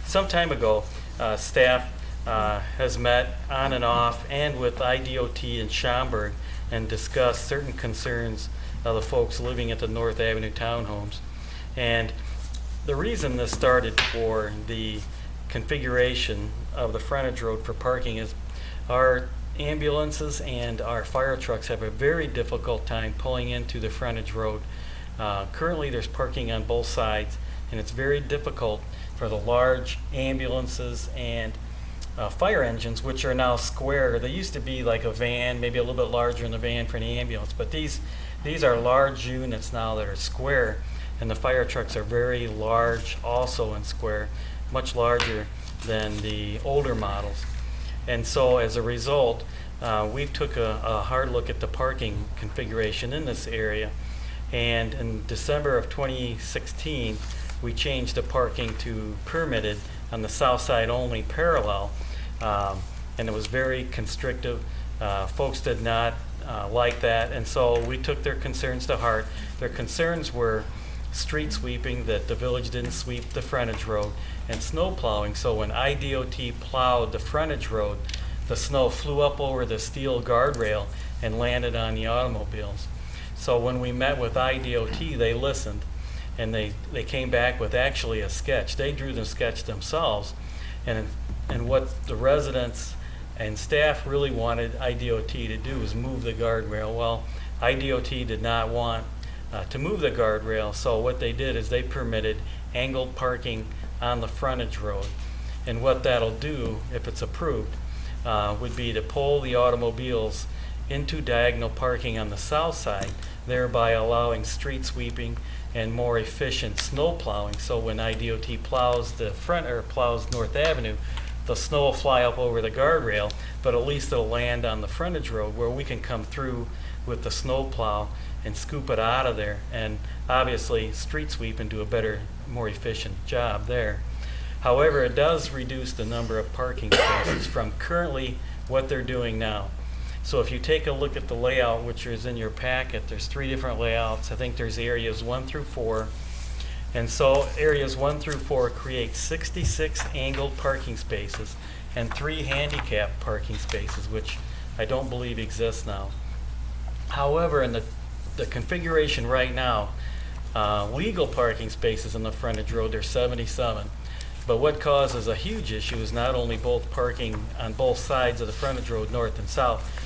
some time ago, staff has met on and off and with IDOT in Schaumburg and discussed certain concerns of the folks living at the North Avenue townhomes. And the reason this started for the configuration of the frontage road for parking is our ambulances and our fire trucks have a very difficult time pulling into the frontage road. Currently there's parking on both sides, and it's very difficult for the large ambulances and fire engines, which are now square. They used to be like a van, maybe a little bit larger than the van for an ambulance, but these are large units now that are square, and the fire trucks are very large also in square, much larger than the older models. And so as a result, we took a hard look at the parking configuration in this area, and in December of 2016, we changed the parking to permitted on the south side only parallel, and it was very constrictive. Folks did not like that, and so we took their concerns to heart. Their concerns were street sweeping, that the village didn't sweep the frontage road, and snow plowing. So when IDOT plowed the frontage road, the snow flew up over the steel guardrail and landed on the automobiles. So when we met with IDOT, they listened, and they came back with actually a sketch. They drew the sketch themselves, and what the residents and staff really wanted IDOT to do was move the guardrail. Well, IDOT did not want to move the guardrail, so what they did is they permitted angled parking on the frontage road. And what that'll do, if it's approved, would be to pull the automobiles into diagonal parking on the south side, thereby allowing street sweeping and more efficient snow plowing. So when IDOT plows the front or plows North Avenue, the snow will fly up over the guardrail, but at least it'll land on the frontage road where we can come through with the snow plow and scoop it out of there, and obviously street sweep and do a better, more efficient job there. However, it does reduce the number of parking spaces from currently what they're doing now. So if you take a look at the layout, which is in your packet, there's 3 different layouts. I think there's areas 1 through 4. And so areas 1 through 4 create 66 angled parking spaces and 3 handicap parking spaces, which I don't believe exist now. However, in the configuration right now, legal parking spaces in the frontage road, there's 77. But what causes a huge issue is not only both parking on both sides of the frontage road, north and south,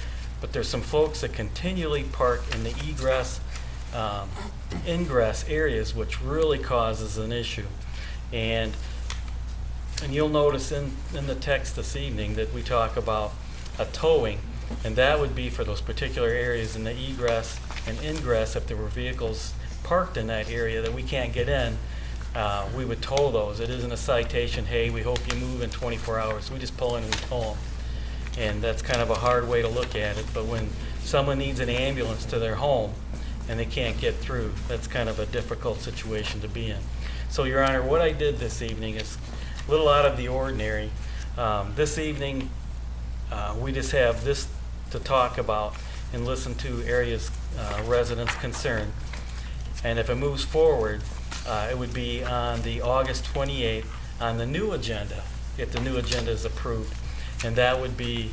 but there's some folks that continually park in the egress, ingress areas, which really causes an issue. And you'll notice in the text this evening that we talk about a towing, and that would be for those particular areas in the egress and ingress. If there were vehicles parked in that area that we can't get in, we would tow those. It isn't a citation, hey, we hope you move in 24 hours. We just pull in and we tow them. And that's kind of a hard way to look at it, but when someone needs an ambulance to their home and they can't get through, that's kind of a difficult situation to be in. So, Your Honor, what I did this evening is a little out of the ordinary. This evening, we just have this to talk about and listen to areas residents' concern. And if it moves forward, it would be on the August 28th on the new agenda, if the new agenda is approved. And that would be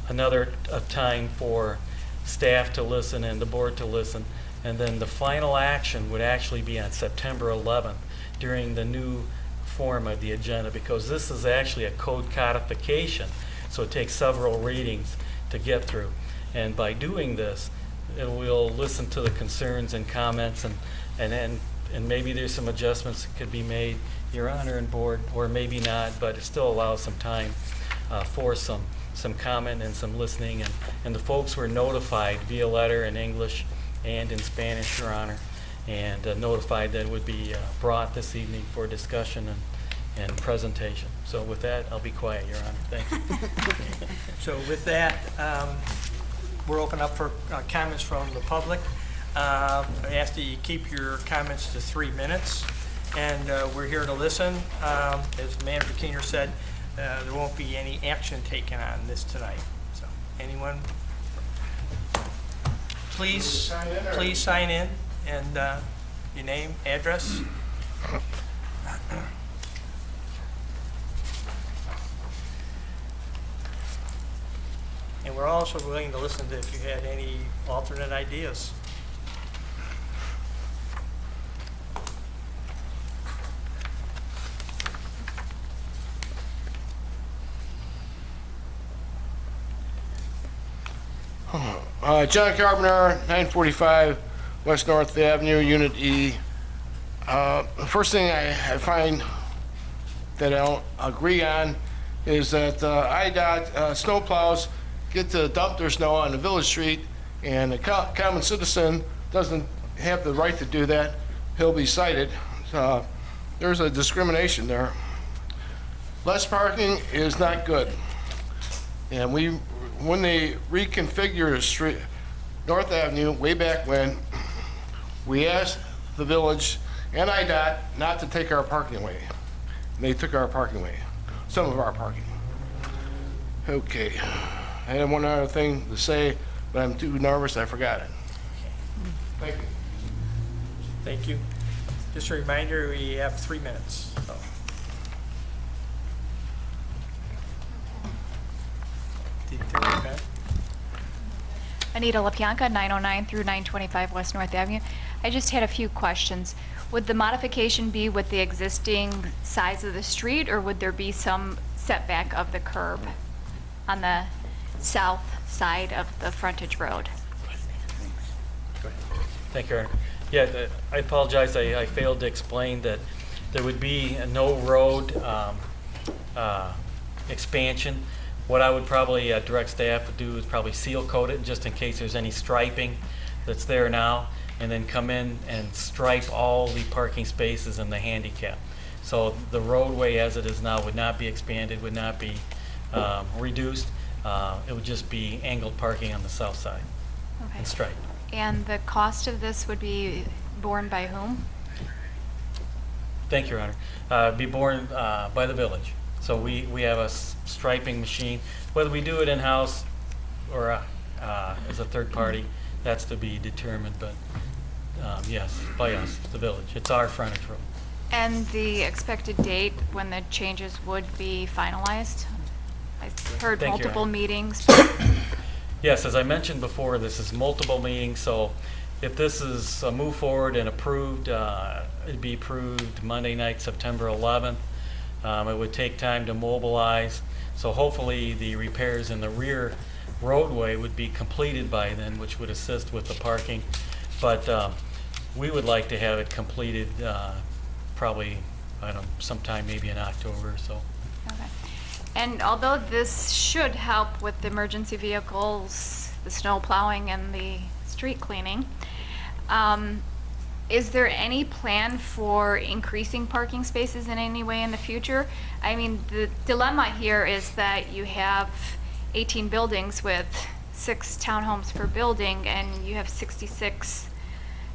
another time for staff to listen and the board to listen. And then the final action would actually be on September 11th during the new form of the agenda, because this is actually a code codification, so it takes several readings to get through. And by doing this, we'll listen to the concerns and comments, and maybe there's some adjustments that could be made, Your Honor and board, or maybe not, but it still allows some time for some comment and some listening. And the folks were notified via letter in English and in Spanish, Your Honor, and notified that it would be brought this evening for discussion and presentation. So with that, I'll be quiet, Your Honor. Thank you. So with that, we're open up for comments from the public. I ask that you keep your comments to 3 minutes, and we're here to listen. As Manager Keener said, there won't be any action taken on this tonight. So, anyone? Please sign in and your name, address. And we're also willing to listen to if you had any alternate ideas. John Carpenter, 945 West North Avenue, Unit E. The first thing I find that I don't agree on is that IDOT snowplows get to dump their snow on the village street, and a common citizen doesn't have the right to do that. He'll be cited. There's a discrimination there. Less parking is not good. And when they reconfigure the street, North Avenue, way back when, we asked the village and IDOT not to take our parking away. And they took our parking away, some of our parking. Okay, I had one other thing to say, but I'm too nervous, I forgot it. Thank you. Thank you. Just a reminder, we have 3 minutes. So. Anita LaPianca, 909 through 925 West North Avenue. I just had a few questions. Would the modification be with the existing size of the street, or would there be some setback of the curb on the south side of the frontage road? Thank you, Aaron. Yeah, I apologize. I failed to explain that there would be no road expansion. What I would probably direct staff to do is probably seal coat it just in case there's any striping that's there now, and then come in and stripe all the parking spaces and the handicap. So the roadway as it is now would not be expanded, would not be reduced. It would just be angled parking on the south side and striped. And the cost of this would be borne by whom? Thank you, Your Honor. Be borne by the village. So we have a striping machine. Whether we do it in-house or as a third party, that's to be determined, but yes, by us, the village. It's our frontage road. And the expected date when the changes would be finalized? I heard Thank you, multiple Aaron. meetings. Yes, as I mentioned before, this is multiple meetings, so if this is a move forward and approved, it'd be approved Monday night, September 11th. It would take time to mobilize, so hopefully the repairs in the rear roadway would be completed by then, which would assist with the parking. But we would like to have it completed probably, I don't know, sometime maybe in October or so. Okay. And although this should help with the emergency vehicles, the snow plowing, and the street cleaning, is there any plan for increasing parking spaces in any way in the future? I mean, the dilemma here is that you have 18 buildings with 6 townhomes per building, and you have 66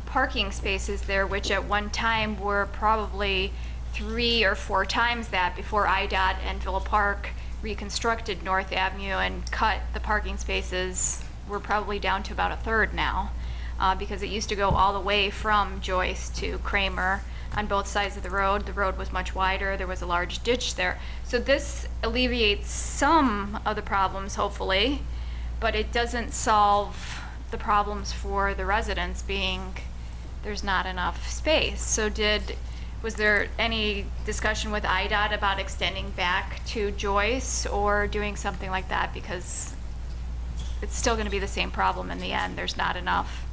parking spaces there, which at one time were probably 3 or 4 times that before IDOT and Villa Park reconstructed North Avenue and cut the parking spaces. We're probably down to about a third now, because it used to go all the way from Joyce to Kramer on both sides of the road. The road was much wider. There was a large ditch there. So this alleviates some of the problems, hopefully, but it doesn't solve the problems for the residents, being there's not enough space. So was there any discussion with IDOT about extending back to Joyce or doing something like that? Because it's still going to be the same problem in the end. There's not enough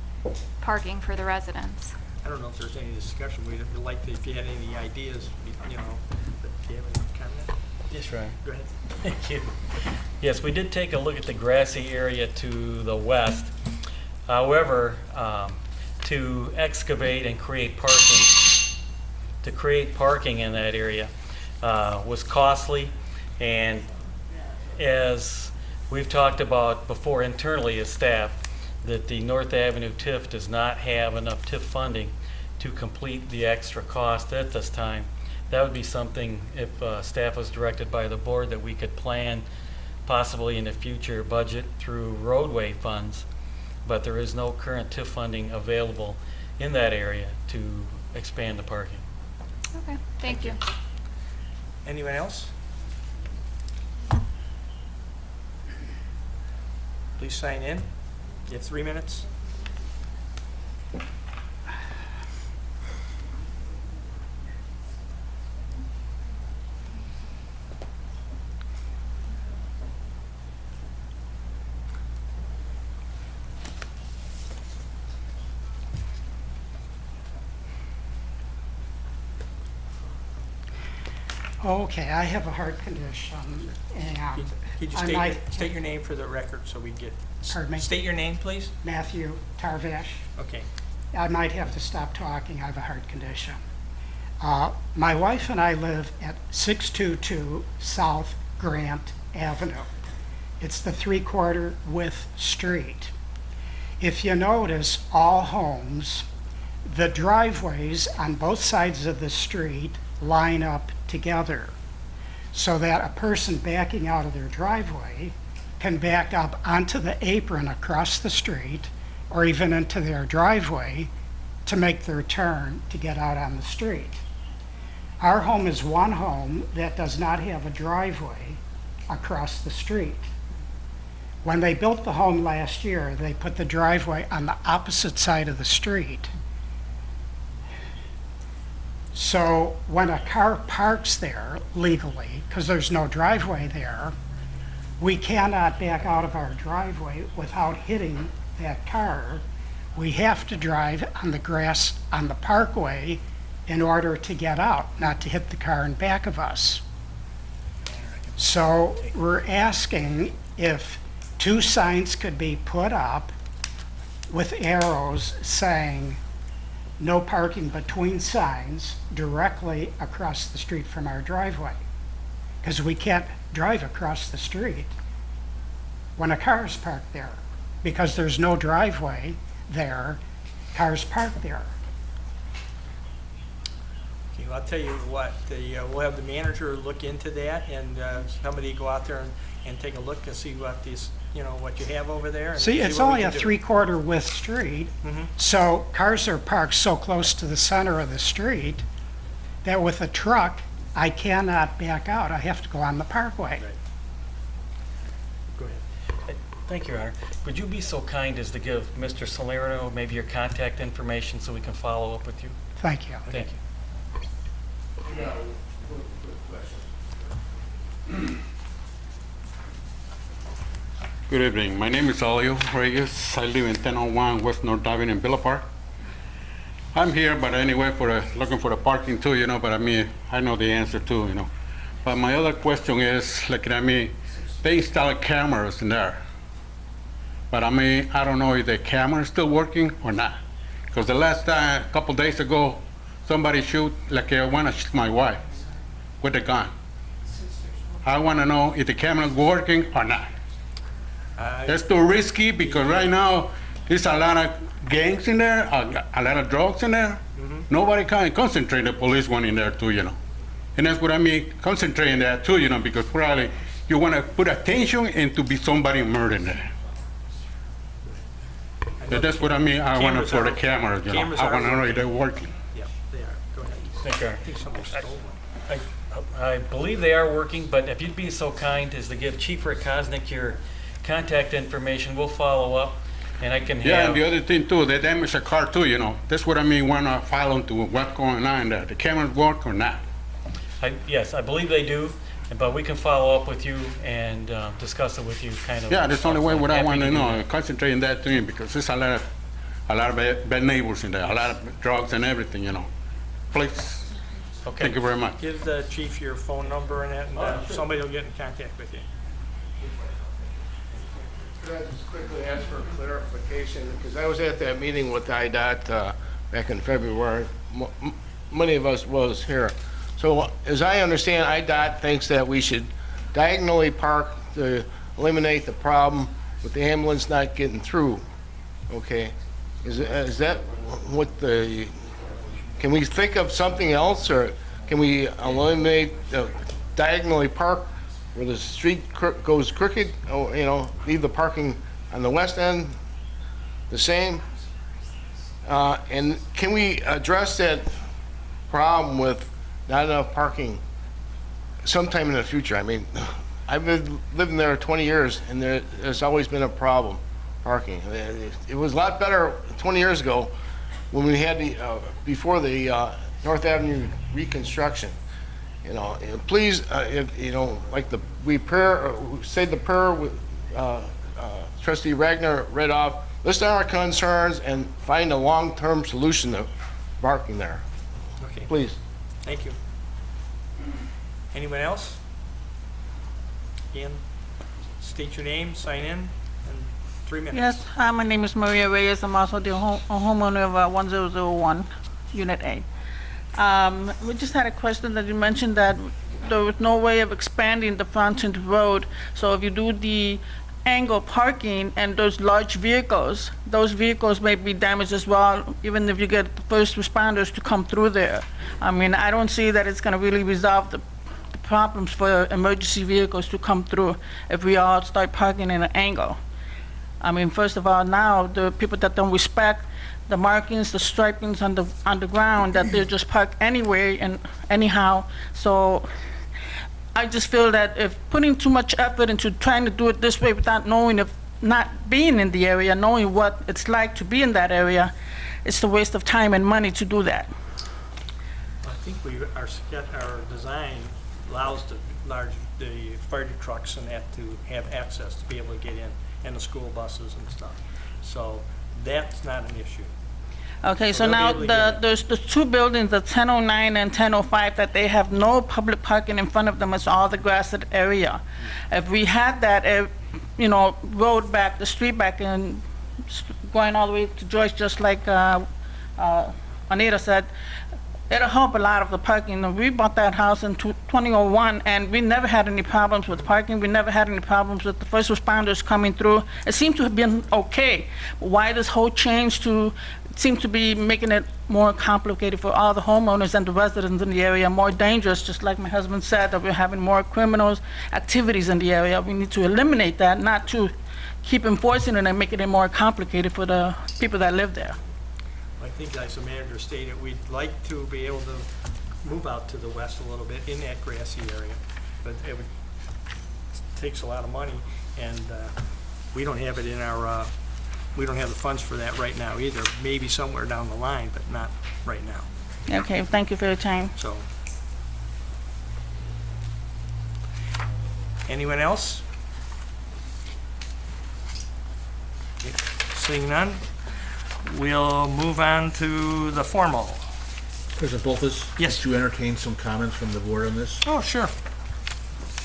parking for the residents. I don't know if there's any discussion. We'd like to, if you had any ideas, you know, but do you have any comment? Yes, Ryan. Go ahead. Thank you. Yes, we did take a look at the grassy area to the west. However, to excavate and create parking in that area was costly, and as we've talked about before internally as staff, that the North Avenue TIF does not have enough TIF funding to complete the extra cost at this time. That would be something, if staff was directed by the board, that we could plan possibly in the future budget through roadway funds, but there is no current TIF funding available in that area to expand the parking. Okay, thank you. Anyone else? Please sign in. You have 3 minutes. Okay, I have a heart condition, and Could you state your name for the record so we get... Pardon me? State your name, please. Matthew Tarvash. Okay. I might have to stop talking. I have a heart condition. My wife and I live at 622 South Grant Avenue. It's the 3/4 width street. If you notice, all homes, the driveways on both sides of the street line up together so that a person backing out of their driveway can back up onto the apron across the street or even into their driveway to make their turn to get out on the street. Our home is one home that does not have a driveway across the street. When they built the home last year, they put the driveway on the opposite side of the street. So when a car parks there legally, because there's no driveway there, we cannot back out of our driveway without hitting that car. We have to drive on the grass on the parkway in order to get out, not to hit the car in back of us. So we're asking if 2 signs could be put up with arrows saying no parking between signs directly across the street from our driveway. Because we can't drive across the street when a car is parked there, because there's no driveway there, cars parked there. Okay, well, I'll tell you what, we'll have the manager look into that, and somebody go out there and take a look to see what these, you know, what you have over there. And See, it's what we only a can do. 3/4 width street, so cars are parked so close to the center of the street that with a truck, I cannot back out. I have to go on the parkway. Go ahead. Thank you, Your Honor. Would you be so kind as to give Mr. Salerno maybe your contact information so we can follow up with you? Thank you. Thank you. Good evening. My name is Elio Reyes. I live in 1001 West North Avenue in Villa Park. I'm here, but anyway, looking for the parking too, you know, but I mean, I know the answer too, you know. But my other question is, like, I mean, they installed cameras in there. But I mean, I don't know if the camera is still working or not. Because the last time, a couple days ago, somebody shoot, like, I want to shoot my wife with a gun. I want to know if the camera is working or not. It's too risky because right now there's a lot of gangs in there, a lot of drugs in there. Nobody can concentrate. The police one in there too, you know. And that's what I mean, concentrating there too, you know, because probably you want to put attention and to be somebody murdered there. But that's what I mean. I want it for the cameras, you know. I want to know if they're working. Yeah, they are. Go ahead. Thank you. I think somebody stole one. I believe they are working, but if you'd be so kind as to give Chief Rick Kosnick your contact information, we'll follow up, and I can have... Yeah, and the other thing too, they damaged a car too, you know. That's what I mean, when I file them to what's going on there. The cameras work or not? Yes, I believe they do, but we can follow up with you and discuss it with you kind of... Yeah, that's the only way what I want to Happy know, concentrate on that thing, because there's a lot of bad neighbors in there, a lot of drugs and everything, you know. Please. Okay. Thank you very much. Give the chief your phone number and that, and somebody will get in contact with you. Could I just quickly ask for clarification? Because I was at that meeting with IDOT back in February. Many of us was here. So as I understand, IDOT thinks that we should diagonally park to eliminate the problem with the ambulance not getting through. Okay. Is that what the... Can we think of something else, or can we eliminate diagonally park where the street goes crooked? Oh, you know, leave the parking on the west end the same? And can we address that problem with not enough parking sometime in the future? I mean, I've been living there 20 years, and there's always been a problem parking. It was a lot better 20 years ago when we had the before the North Avenue reconstruction. You know, please, if, you know, like we say the prayer with Trustee Ragnar read off, list our concerns and find a long-term solution to parking there. Okay. Please. Thank you. Anyone else? Again, state your name, sign in, and 3 minutes. Yes, hi, my name is Maria Reyes. I'm also the homeowner of 1001 Unit A. We just had a question that you mentioned that there was no way of expanding the frontage road. So if you do the angle parking and those large vehicles, those vehicles may be damaged as well, even if you get the first responders to come through there. I mean, I don't see that it's going to really resolve the problems for emergency vehicles to come through if we all start parking in an angle. I mean, first of all, now the people that don't respect the markings, the stripings on the ground, that they just park anyway and anyhow. So I just feel that if putting too much effort into trying to do it this way without knowing, if not being in the area, knowing what it's like to be in that area, it's a waste of time and money to do that. I think our design allows the fire trucks and that to have access to be able to get in, and the school buses and stuff. So that's not an issue. Okay, so now there's the two buildings, the 1009 and 1005, that they have no public parking in front of them. It's all the grassed area. If we had that, you know, road back, the street back, and going all the way to Joyce, just like Anita said, it'll help a lot of the parking. We bought that house in 2001, and we never had any problems with parking. We never had any problems with the first responders coming through. It seemed to have been okay. Why this whole change to seem to be making it more complicated for all the homeowners and the residents in the area, more dangerous, just like my husband said, that we're having more criminals activities in the area. We need to eliminate that, not to keep enforcing it and making it more complicated for the people that live there. I think, as the manager stated, we'd like to be able to move out to the west a little bit in that grassy area, but it takes a lot of money, and we don't have it in our, we don't have the funds for that right now either. Maybe somewhere down the line, but not right now. Okay, thank you for your time. So, anyone else? Seeing none, we'll move on to the formal. President Bolfus? Yes. Would you entertain some comments from the board on this? Oh, sure.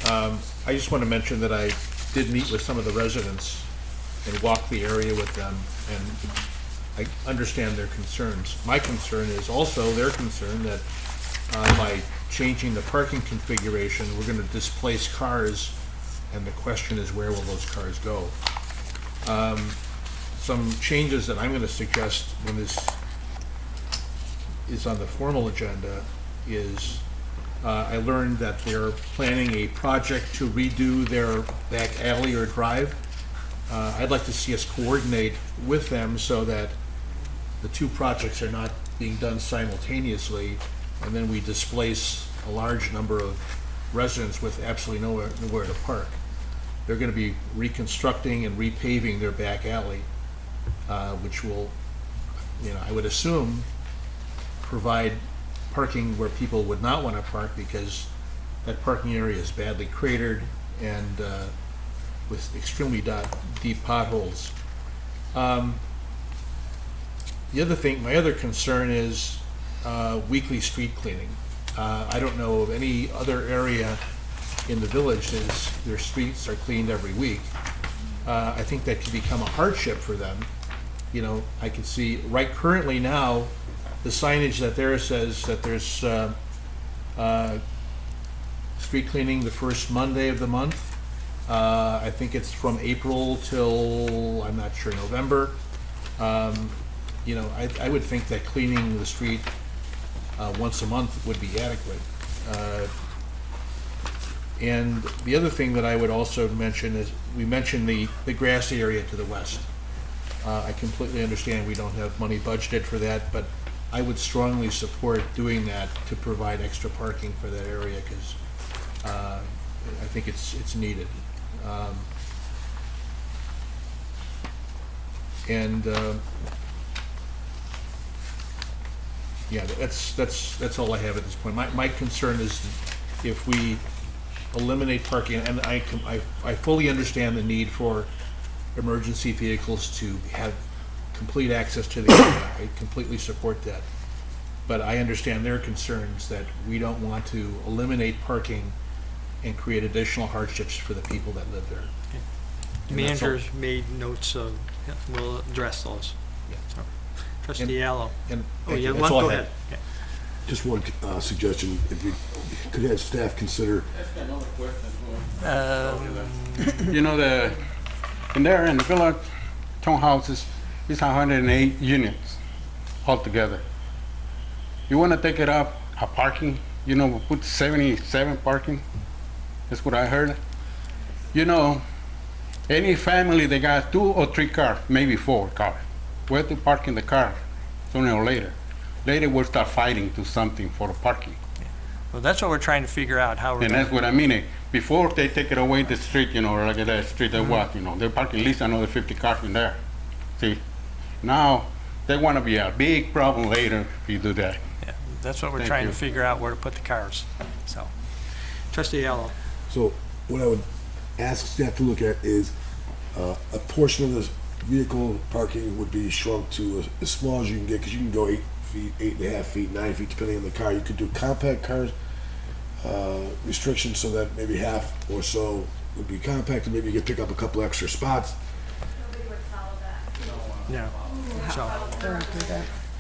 I just want to mention that I did meet with some of the residents and walk the area with them, and I understand their concerns. My concern is also their concern that by changing the parking configuration, we're going to displace cars, and the question is, where will those cars go? Some changes that I'm going to suggest when this is on the formal agenda is I learned that they're planning a project to redo their back alley or drive. I'd like to see us coordinate with them so that the two projects are not being done simultaneously, and then we displace a large number of residents with absolutely nowhere to park. They're going to be reconstructing and repaving their back alley, which will, I would assume, provide parking where people would not want to park because that parking area is badly cratered and with extremely deep potholes. The other thing, my other concern is weekly street cleaning. I don't know of any other area in the village that their streets are cleaned every week. I think that could become a hardship for them. I can see right currently now, the signage that there says that there's street cleaning the first Monday of the month. I think it's from April till, I'm not sure, November. I would think that cleaning the street once a month would be adequate. And the other thing that I would also mention is, we mentioned the grassy area to the west. I completely understand we don't have money budgeted for that, but I would strongly support doing that to provide extra parking for that area, because I think it's needed. Yeah, that's all I have at this point. My concern is if we eliminate parking, and I fully understand the need for emergency vehicles to have complete access to the area. I completely support that. But I understand their concerns that we don't want to eliminate parking and create additional hardships for the people that live there. The managers made notes of, we'll address those. Yeah. So, Trustee Allo. Go ahead. Yeah. Just one suggestion, if we could have staff consider. In there in the village townhouses, it's 108 units altogether. You want to take it up a parking, we put 77 parking. That's what I heard. Any family they got 2 or 3 cars, maybe 4 cars. Where to park in the car sooner or later? Later we'll start fighting to something for the parking. Well, that's what we're trying to figure out, how we're And that's what I mean. Before they take it away the street, like that street they walk, they park at least another 50 cars in there. See, now they want to be a big problem later if you do that. Yeah, that's what we're Thank trying you. to figure out, where to put the cars. So, Trustee Allo. So what I would ask staff to look at is a portion of this vehicle parking would be shrunk to as small as you can get, because you can go 8 feet, 8.5 feet, 9 feet, depending on the car. You could do compact cars restrictions so that maybe half or so would be compact, and maybe you could pick up a couple extra spots. Yeah. So,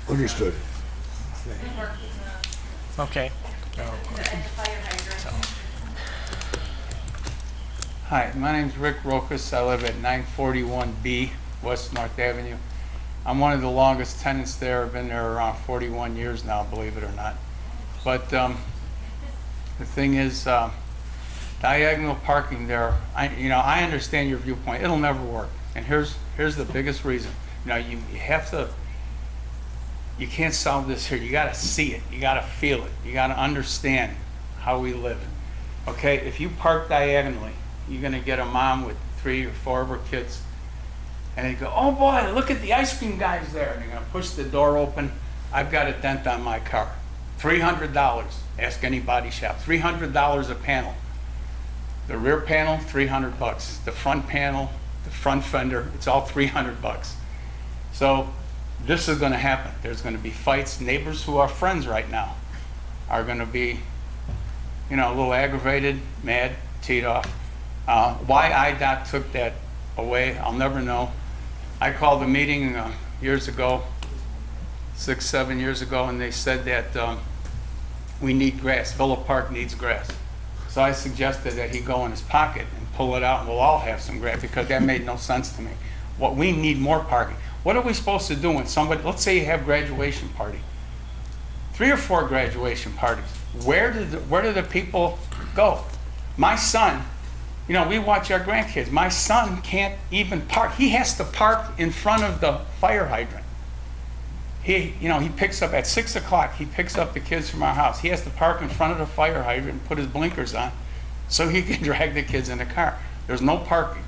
Understood. okay. Hi, my name's Rick Rokas. I live at 941B West North Avenue. I'm one of the longest tenants there. I've been there around 41 years now, believe it or not. But the thing is, diagonal parking there, I understand your viewpoint. It'll never work. And here's the biggest reason. You have to, you can't solve this here. You got to see it. You got to feel it. You got to understand how we live. Okay, if you park diagonally, you're going to get a mom with 3 or 4 of her kids, and they go, oh boy, look at the ice cream guys there. And they're going to push the door open. I've got a dent on my car. $300. Ask any body shop. $300 a panel. The rear panel, $300. The front panel, the front fender, it's all $300. So this is going to happen. There's going to be fights. Neighbors who are friends right now are going to be, a little aggravated, mad, teed off. Why IDOT took that away, I'll never know. I called a meeting years ago, 6, 7 years ago, and they said that we need grass. Villa Park needs grass. So I suggested that he go in his pocket and pull it out, and we'll all have some grass, because that made no sense to me. What we need more parking. What are we supposed to do when somebody, let's say you have graduation party, 3 or 4 graduation parties. Where do the people go? My son, you know, we watch our grandkids. My son can't even park. He has to park in front of the fire hydrant. He picks up at 6 o'clock. He picks up the kids from our house. He has to park in front of the fire hydrant and put his blinkers on so he can drag the kids in the car. There's no parking.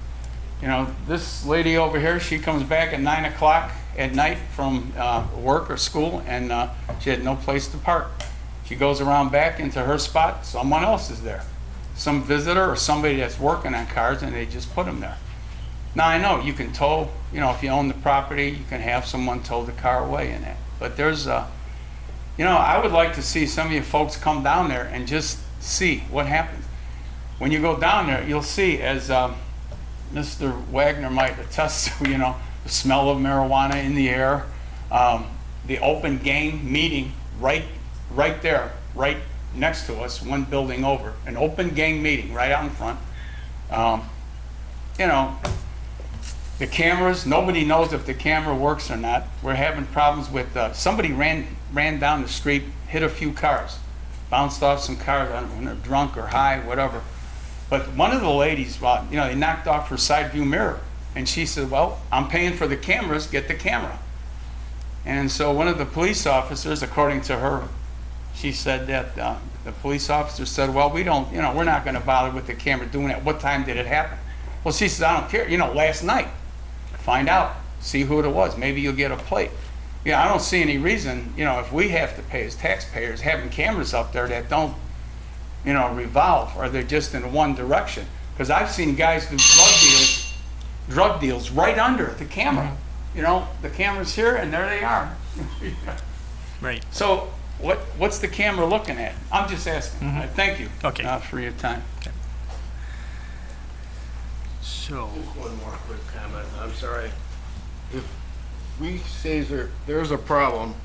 You know, this lady over here, she comes back at 9 o'clock at night from work or school, and she had no place to park. She goes around back into her spot. Someone else is there. Some visitor or somebody that's working on cars, and they just put them there. Now, I know you can tow, you know, if you own the property, you can have someone tow the car away in that. But there's you know, I would like to see some of you folks come down there and just see what happens. When you go down there, you'll see, as Mr. Wagner might attest to, you know, the smell of marijuana in the air, the open gang meeting right there, right next to us, one building over, an open gang meeting right out in front. You know, the cameras, nobody knows if the camera works or not. We're having problems with, somebody ran down the street, hit a few cars, bounced off some cars, I don't know, when they're drunk or high, whatever. But one of the ladies, well, you know, they knocked off her side view mirror, and she said, well, I'm paying for the cameras, get the camera. And so one of the police officers, according to her, she said that the police officer said, well, we don't, you know, we're not going to bother with the camera doing it. What time did it happen? Well, she says, I don't care, you know, last night. Find out, see who it was. Maybe you'll get a plate. Yeah, I don't see any reason, you know, if we have to pay as taxpayers, having cameras up there that don't, you know, revolve, or they're just in one direction. Because I've seen guys do drug deals right under the camera. Mm-hmm. You know, the camera's here and there they are. Right. So what's the camera looking at? I'm just asking. Mm-hmm. Thank you for your time. Okay. So, just one more quick comment. I'm sorry. If we say there's a problem,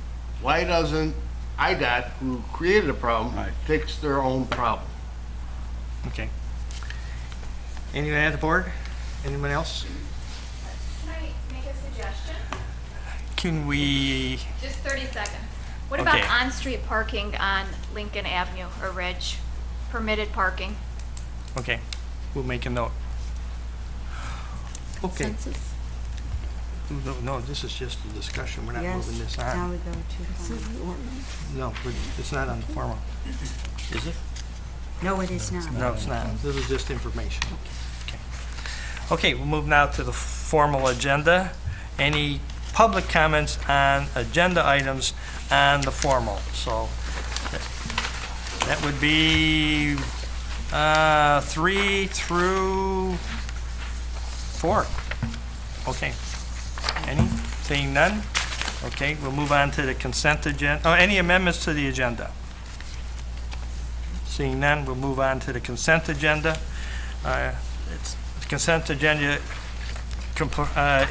why doesn't IDOT, who created a problem, fix their own problem? okay. Anyone at the board? Anyone else? Can I make a suggestion? Can we, Just 30 seconds. What Okay. about on-street parking on Lincoln Avenue or Ridge? Permitted parking? okay, we'll make a note. Okay. No, this is just a discussion. We're not Yes, moving this now on. we go to, No, it's not on the formal. Is it? no, it is not. No, it's not. This is just information. Okay. Okay, we'll move now to the formal agenda. Any public comments on agenda items on the formal? So that would be 3 through 4. Okay. Any? Seeing none? Okay, we'll move on to the consent agenda. Oh, any amendments to the agenda? Seeing none, we'll move on to the consent agenda. The consent agenda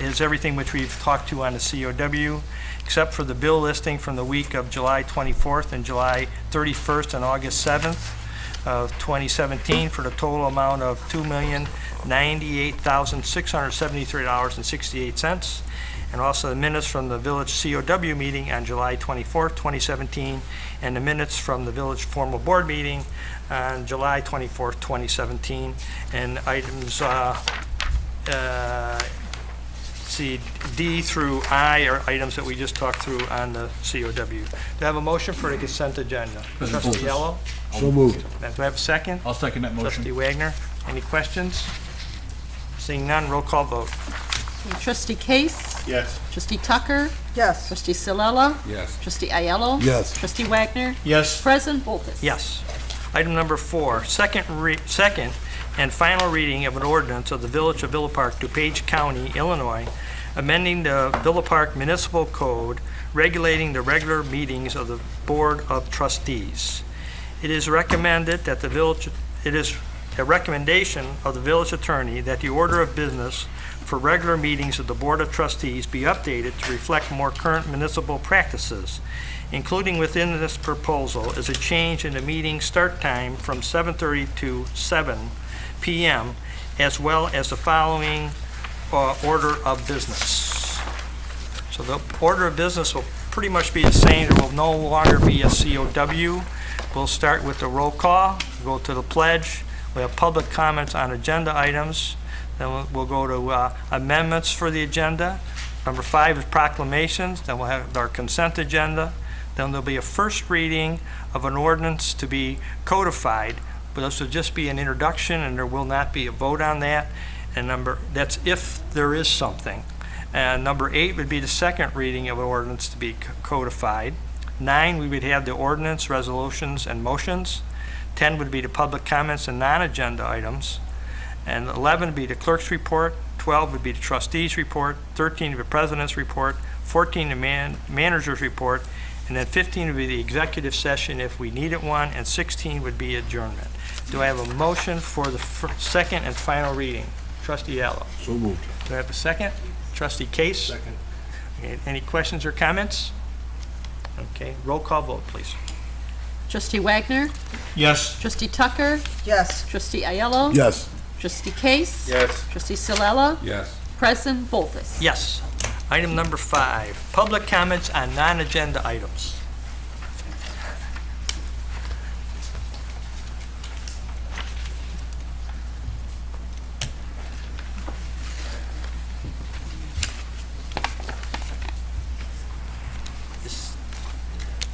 is everything which we've talked to on the COW, except for the bill listing from the week of July 24th and July 31st and August 7th of 2017 for the total amount of $2,098,673.68. And also the minutes from the village COW meeting on July 24th, 2017, and the minutes from the village formal board meeting on July 24th, 2017. And items see D through I are items that we just talked through on the COW. Do I have a motion for the consent agenda? Trustee Yellow? So moved. Do I have a second? I'll second that motion. Trustee Wagner, any questions? Seeing none, roll call vote. Trustee Case? Yes. Trustee Tucker? Yes. Trustee Silella? Yes. Trustee Ayello? Yes. Trustee Wagner? Yes. President Bolkus? Yes. Item number 4, second and final reading of an ordinance of the Village of Villa Park, DuPage County, Illinois, amending the Villa Park Municipal Code, regulating the regular meetings of the Board of Trustees. It is recommended that it is a recommendation of the village attorney that the order of business for regular meetings of the Board of Trustees be updated to reflect more current municipal practices. Including within this proposal is a change in the meeting start time from 7:30 to 7 p.m., as well as the following order of business. So the order of business will pretty much be the same. There will no longer be a COW. We'll start with the roll call, go to the pledge. We have public comments on agenda items. Then we'll go to amendments for the agenda. Number 5 is proclamations. Then we'll have our consent agenda. Then there'll be a first reading of an ordinance to be codified, but this will just be an introduction and there will not be a vote on that. And that's if there is something. And number 8 would be the second reading of an ordinance to be codified. 9, we would have the ordinance, resolutions, and motions. 10 would be the public comments and non-agenda items. And 11 would be the clerk's report. 12 would be the trustees' report. 13 would be the president's report. 14 the manager's report. And then 15 would be the executive session if we needed one. And 16 would be adjournment. Do I have a motion for the second and final reading? Trustee Allo. So moved. Do I have a second? Trustee Case? Second. Okay, any questions or comments? Okay, roll call vote, please. Trustee Wagner? Yes. Trustee Tucker? Yes. Trustee Aiello? Yes. Trustee Case? Yes. Trustee Silella? Yes. President Bolfus? Yes. Item number 5, public comments on non-agenda items.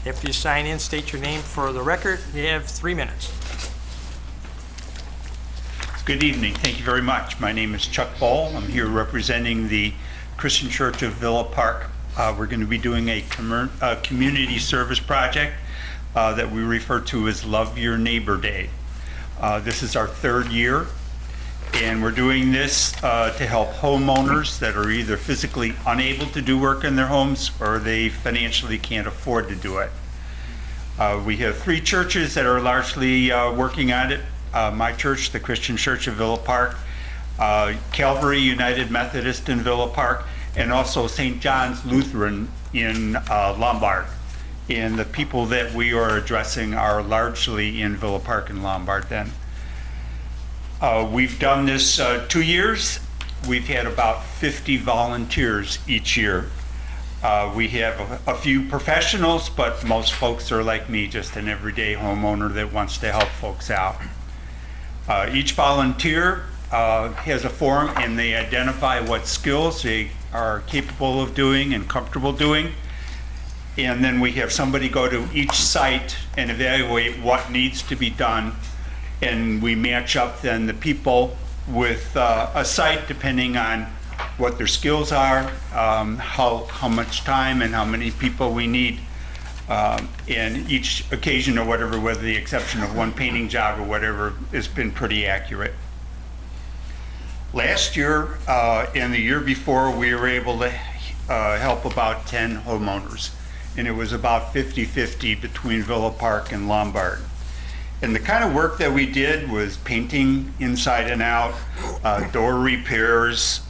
After you sign in, state your name for the record. You have 3 minutes. Good evening. Thank you very much. My name is Chuck Ball. I'm here representing the Christian Church of Villa Park. We're going to be doing a community service project that we refer to as Love Your Neighbor Day. This is our 3rd year, and we're doing this to help homeowners that are either physically unable to do work in their homes or they financially can't afford to do it. We have 3 churches that are largely working on it. My church, the Christian Church of Villa Park, Calvary United Methodist in Villa Park, and also St. John's Lutheran in Lombard. And the people that we are addressing are largely in Villa Park and Lombard then. We've done this 2 years. We've had about 50 volunteers each year. We have a few professionals, but most folks are like me, just an everyday homeowner that wants to help folks out. Each volunteer has a form and they identify what skills they are capable of doing and comfortable doing. And then we have somebody go to each site and evaluate what needs to be done. And we match up then the people with a site depending on what their skills are, how much time and how many people we need. And each occasion or whatever, with the exception of one painting job or whatever, has been pretty accurate. Last year and the year before, we were able to help about 10 homeowners. And it was about 50-50 between Villa Park and Lombard. And the kind of work that we did was painting inside and out, door repairs.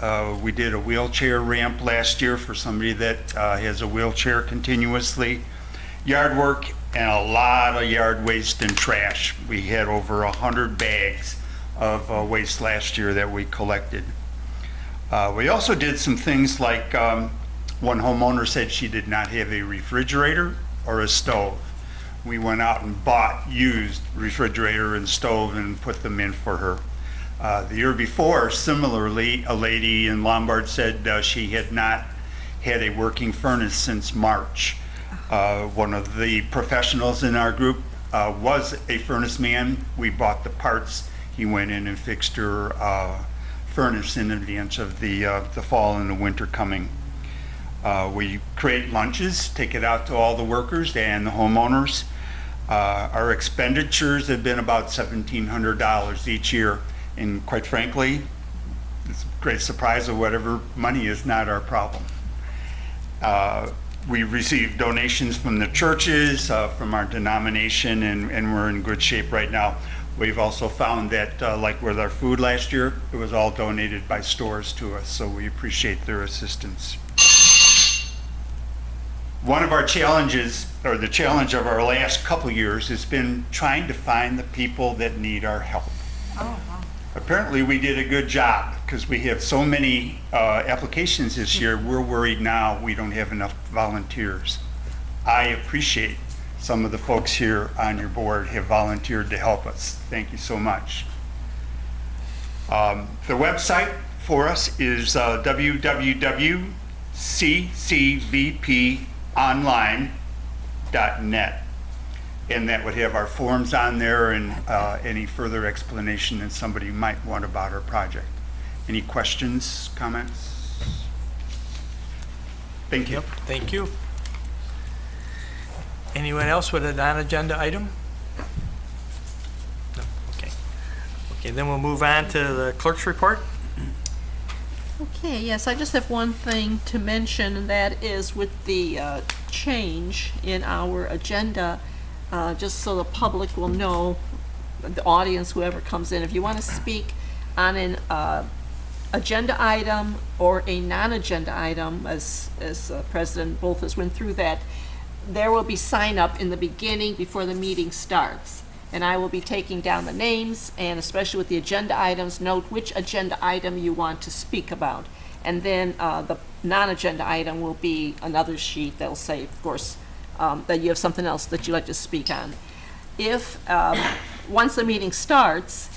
We did a wheelchair ramp last year for somebody that has a wheelchair continuously. Yard work and a lot of yard waste and trash. We had over 100 bags of waste last year that we collected. We also did some things like one homeowner said she did not have a refrigerator or a stove. We went out and bought used refrigerator and stove and put them in for her. The year before, similarly, a lady in Lombard said she had not had a working furnace since March. One of the professionals in our group was a furnace man. We bought the parts. He went in and fixed her furnace in advance of the fall and the winter coming. We create lunches, take it out to all the workers and the homeowners. Our expenditures have been about $1,700 each year, and quite frankly, it's a great surprise of whatever money is not our problem. We receive donations from the churches, from our denomination, and we're in good shape right now. We've also found that, like with our food last year, it was all donated by stores to us, so we appreciate their assistance. One of our challenges, or the challenge of our last couple years, has been trying to find the people that need our help. Apparently, we did a good job because we have so many applications this year. We're worried now we don't have enough volunteers. I appreciate some of the folks here on your board have volunteered to help us. Thank you so much. The website for us is www.ccvponline.net. And that would have our forms on there and any further explanation that somebody might want about our project. Any questions, comments? Thank you. Yep, thank you. Anyone else with a non-agenda item? No, okay. Okay, then we'll move on to the clerk's report. Okay, yes, I just have one thing to mention, and that is with the change in our agenda, just so the public will know, the audience, whoever comes in, if you want to speak on an agenda item or a non-agenda item, as President Bolthus went through that, there will be sign up in the beginning before the meeting starts. And I will be taking down the names, and especially with the agenda items, note which agenda item you want to speak about. And then the non-agenda item will be another sheet that'll say, of course, that you have something else that you'd like to speak on. If, once the meeting starts,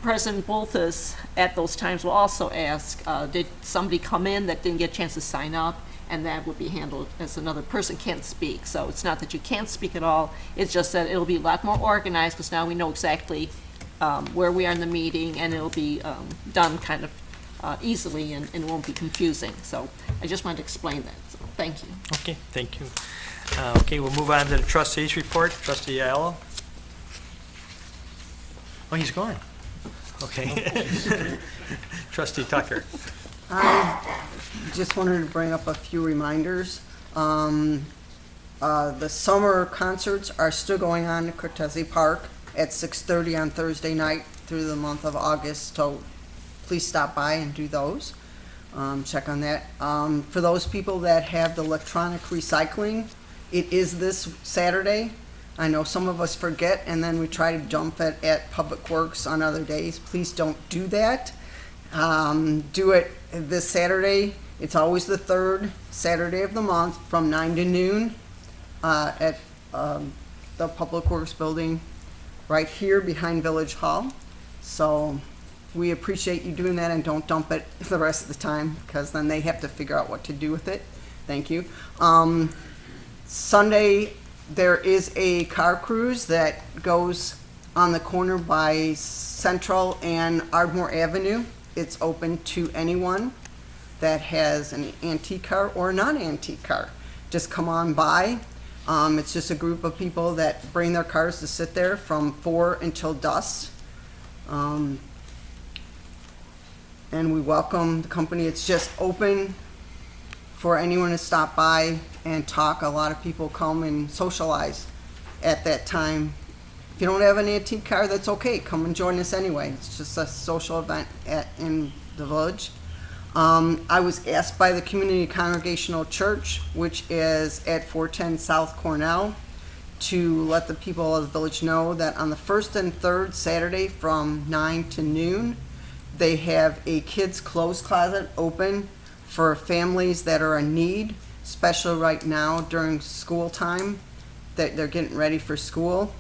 President Bolthus at those times will also ask, did somebody come in that didn't get a chance to sign up? And that would be handled as another person can't speak. So it's not that you can't speak at all, it's just that it'll be a lot more organized because now we know exactly where we are in the meeting, and it'll be done kind of easily and it won't be confusing. So I just wanted to explain that, so thank you. Okay, thank you. Okay, we'll move on to the trustees' report. Trustee Ayala. Oh, he's gone. Okay. Trustee Tucker. I just wanted to bring up a few reminders. The summer concerts are still going on at Cortese Park at 6:30 on Thursday night through the month of August, so please stop by and do those. Check on that. For those people that have the electronic recycling, it is this Saturday. I know some of us forget and then we try to dump it at Public Works on other days. Please don't do that. Do it this Saturday. It's always the third Saturday of the month from 9 to noon at the Public Works building right here behind Village Hall. So we appreciate you doing that, and don't dump it the rest of the time because then they have to figure out what to do with it. Thank you. Sunday, there is a car cruise that goes on the corner by Central and Ardmore Avenue. It's open to anyone that has an antique car or a non-antique car. Just come on by. It's just a group of people that bring their cars to sit there from 4 until dusk. And we welcome the company. It's just open for anyone to stop by and talk. A lot of people come and socialize at that time. If you don't have an antique car, that's okay. Come and join us anyway. It's just a social event in the village. I was asked by the Community Congregational Church, which is at 410 South Cornell, to let the people of the village know that on the first and third Saturday from 9 to noon, they have a kids' clothes closet open for families that are in need, especially right now during school time, that they're getting ready for school.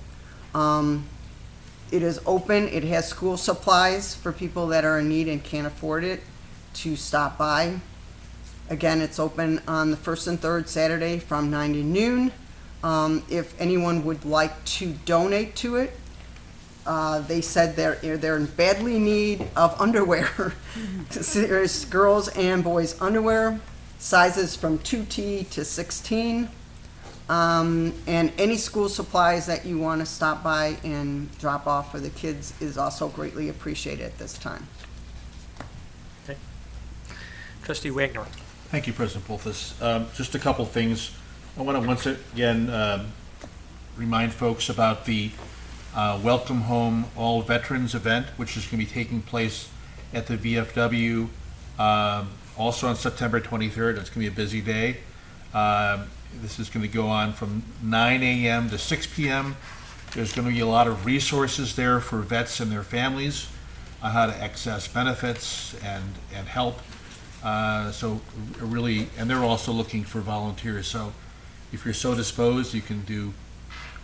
It is open. It has school supplies for people that are in need and can't afford it to stop by. Again, it's open on the first and third Saturday from 9 to noon. If anyone would like to donate to it, they said they're in badly need of underwear. There's girls and boys underwear, sizes from 2T to 16. And any school supplies that you want to stop by and drop off for the kids is also greatly appreciated at this time. Okay. Trustee Wagner. Thank you, President Bolthus. Just a couple things. I want to once again remind folks about the Welcome Home All Veterans event, which is going to be taking place at the VFW also on September 23rd. It's going to be a busy day. This is going to go on from 9 a.m. to 6 p.m. There's going to be a lot of resources there for vets and their families. on how to access benefits and help. So really, and they're also looking for volunteers. So if you're so disposed, you can do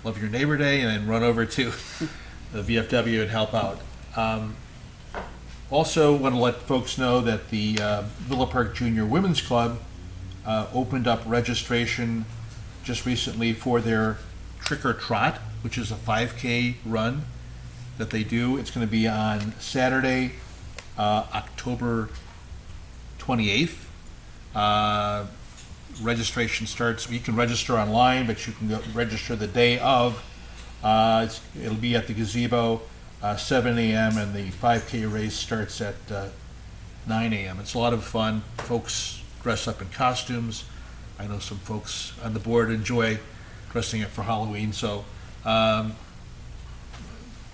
Love Your Neighbor Day and then run over to the VFW and help out. Also want to let folks know that the Villa Park Junior Women's Club opened up registration just recently for their Trick or Trot, which is a 5K run that they do. It's going to be on Saturday, October 28th. Registration starts, you can register online, but you can go register the day of. It'll be at the gazebo, 7 a.m., and the 5K race starts at 9 a.m. It's a lot of fun. Folks dress up in costumes. I know some folks on the board enjoy dressing up for Halloween, so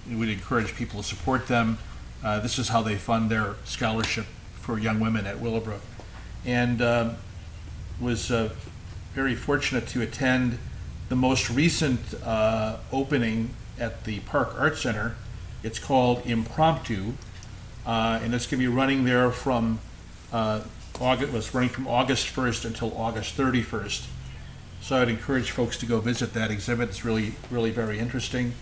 we would encourage people to support them. This is how they fund their scholarship for young women at Willowbrook. And was very fortunate to attend the most recent opening at the Park Art Center. It's called Impromptu, and it's going to be running there from August 1st until August 31st. So I'd encourage folks to go visit that exhibit. It's really, really very interesting.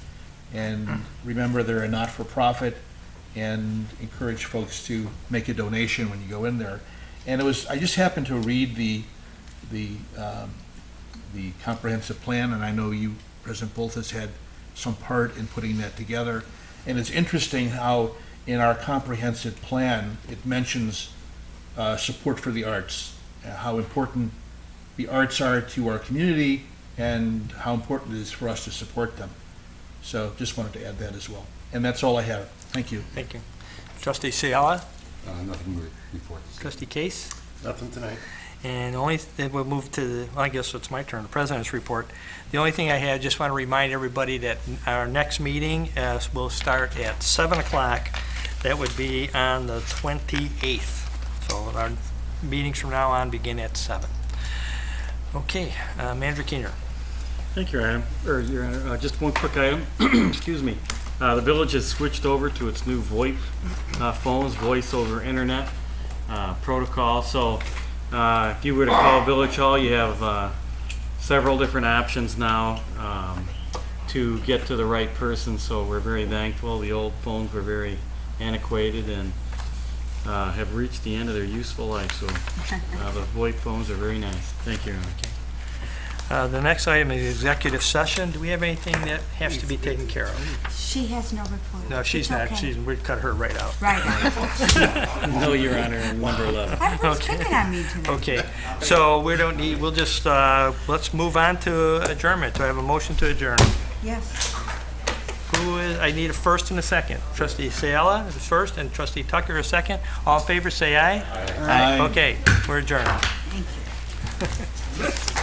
And remember, they're a not-for-profit, and encourage folks to make a donation when you go in there. And I just happened to read the comprehensive plan, and I know you, President Bolt, has had some part in putting that together. And it's interesting how in our comprehensive plan it mentions support for the arts, how important the arts are to our community, and how important it is for us to support them. So just wanted to add that as well. And that's all I have. Thank you. Thank you. Trustee Ciala? Nothing to report. Trustee Case? Nothing tonight. And then we'll move to well, I guess it's my turn, the President's report. The only thing I had, just want to remind everybody that our next meeting will start at 7 o'clock. That would be on the 28th. So our meetings from now on begin at 7. Okay, Manager Keener. Thank you, Your Honor. Just one quick item. Excuse me. The village has switched over to its new VoIP phones, voice over internet protocol. So if you were to call Village Hall, you have several different options now to get to the right person. So we're very thankful. The old phones were very antiquated and have reached the end of their useful life. So the VoIP phones are very nice. Thank you, Your Honor. The next item is executive session. Do we have anything that has to be taken care of? She has no report. No, she's It's not. okay. We'd cut her right out. Right out. No, Your Honor, number 11. Everyone's picking on me tonight. Okay, so we don't need, we'll just, let's move on to adjournment. Do I have a motion to adjourn? Yes. I need a first and a second. Trustee Ciala is first and Trustee Tucker is second. All in favor, say aye. Aye. Okay, we're adjourned. Thank you.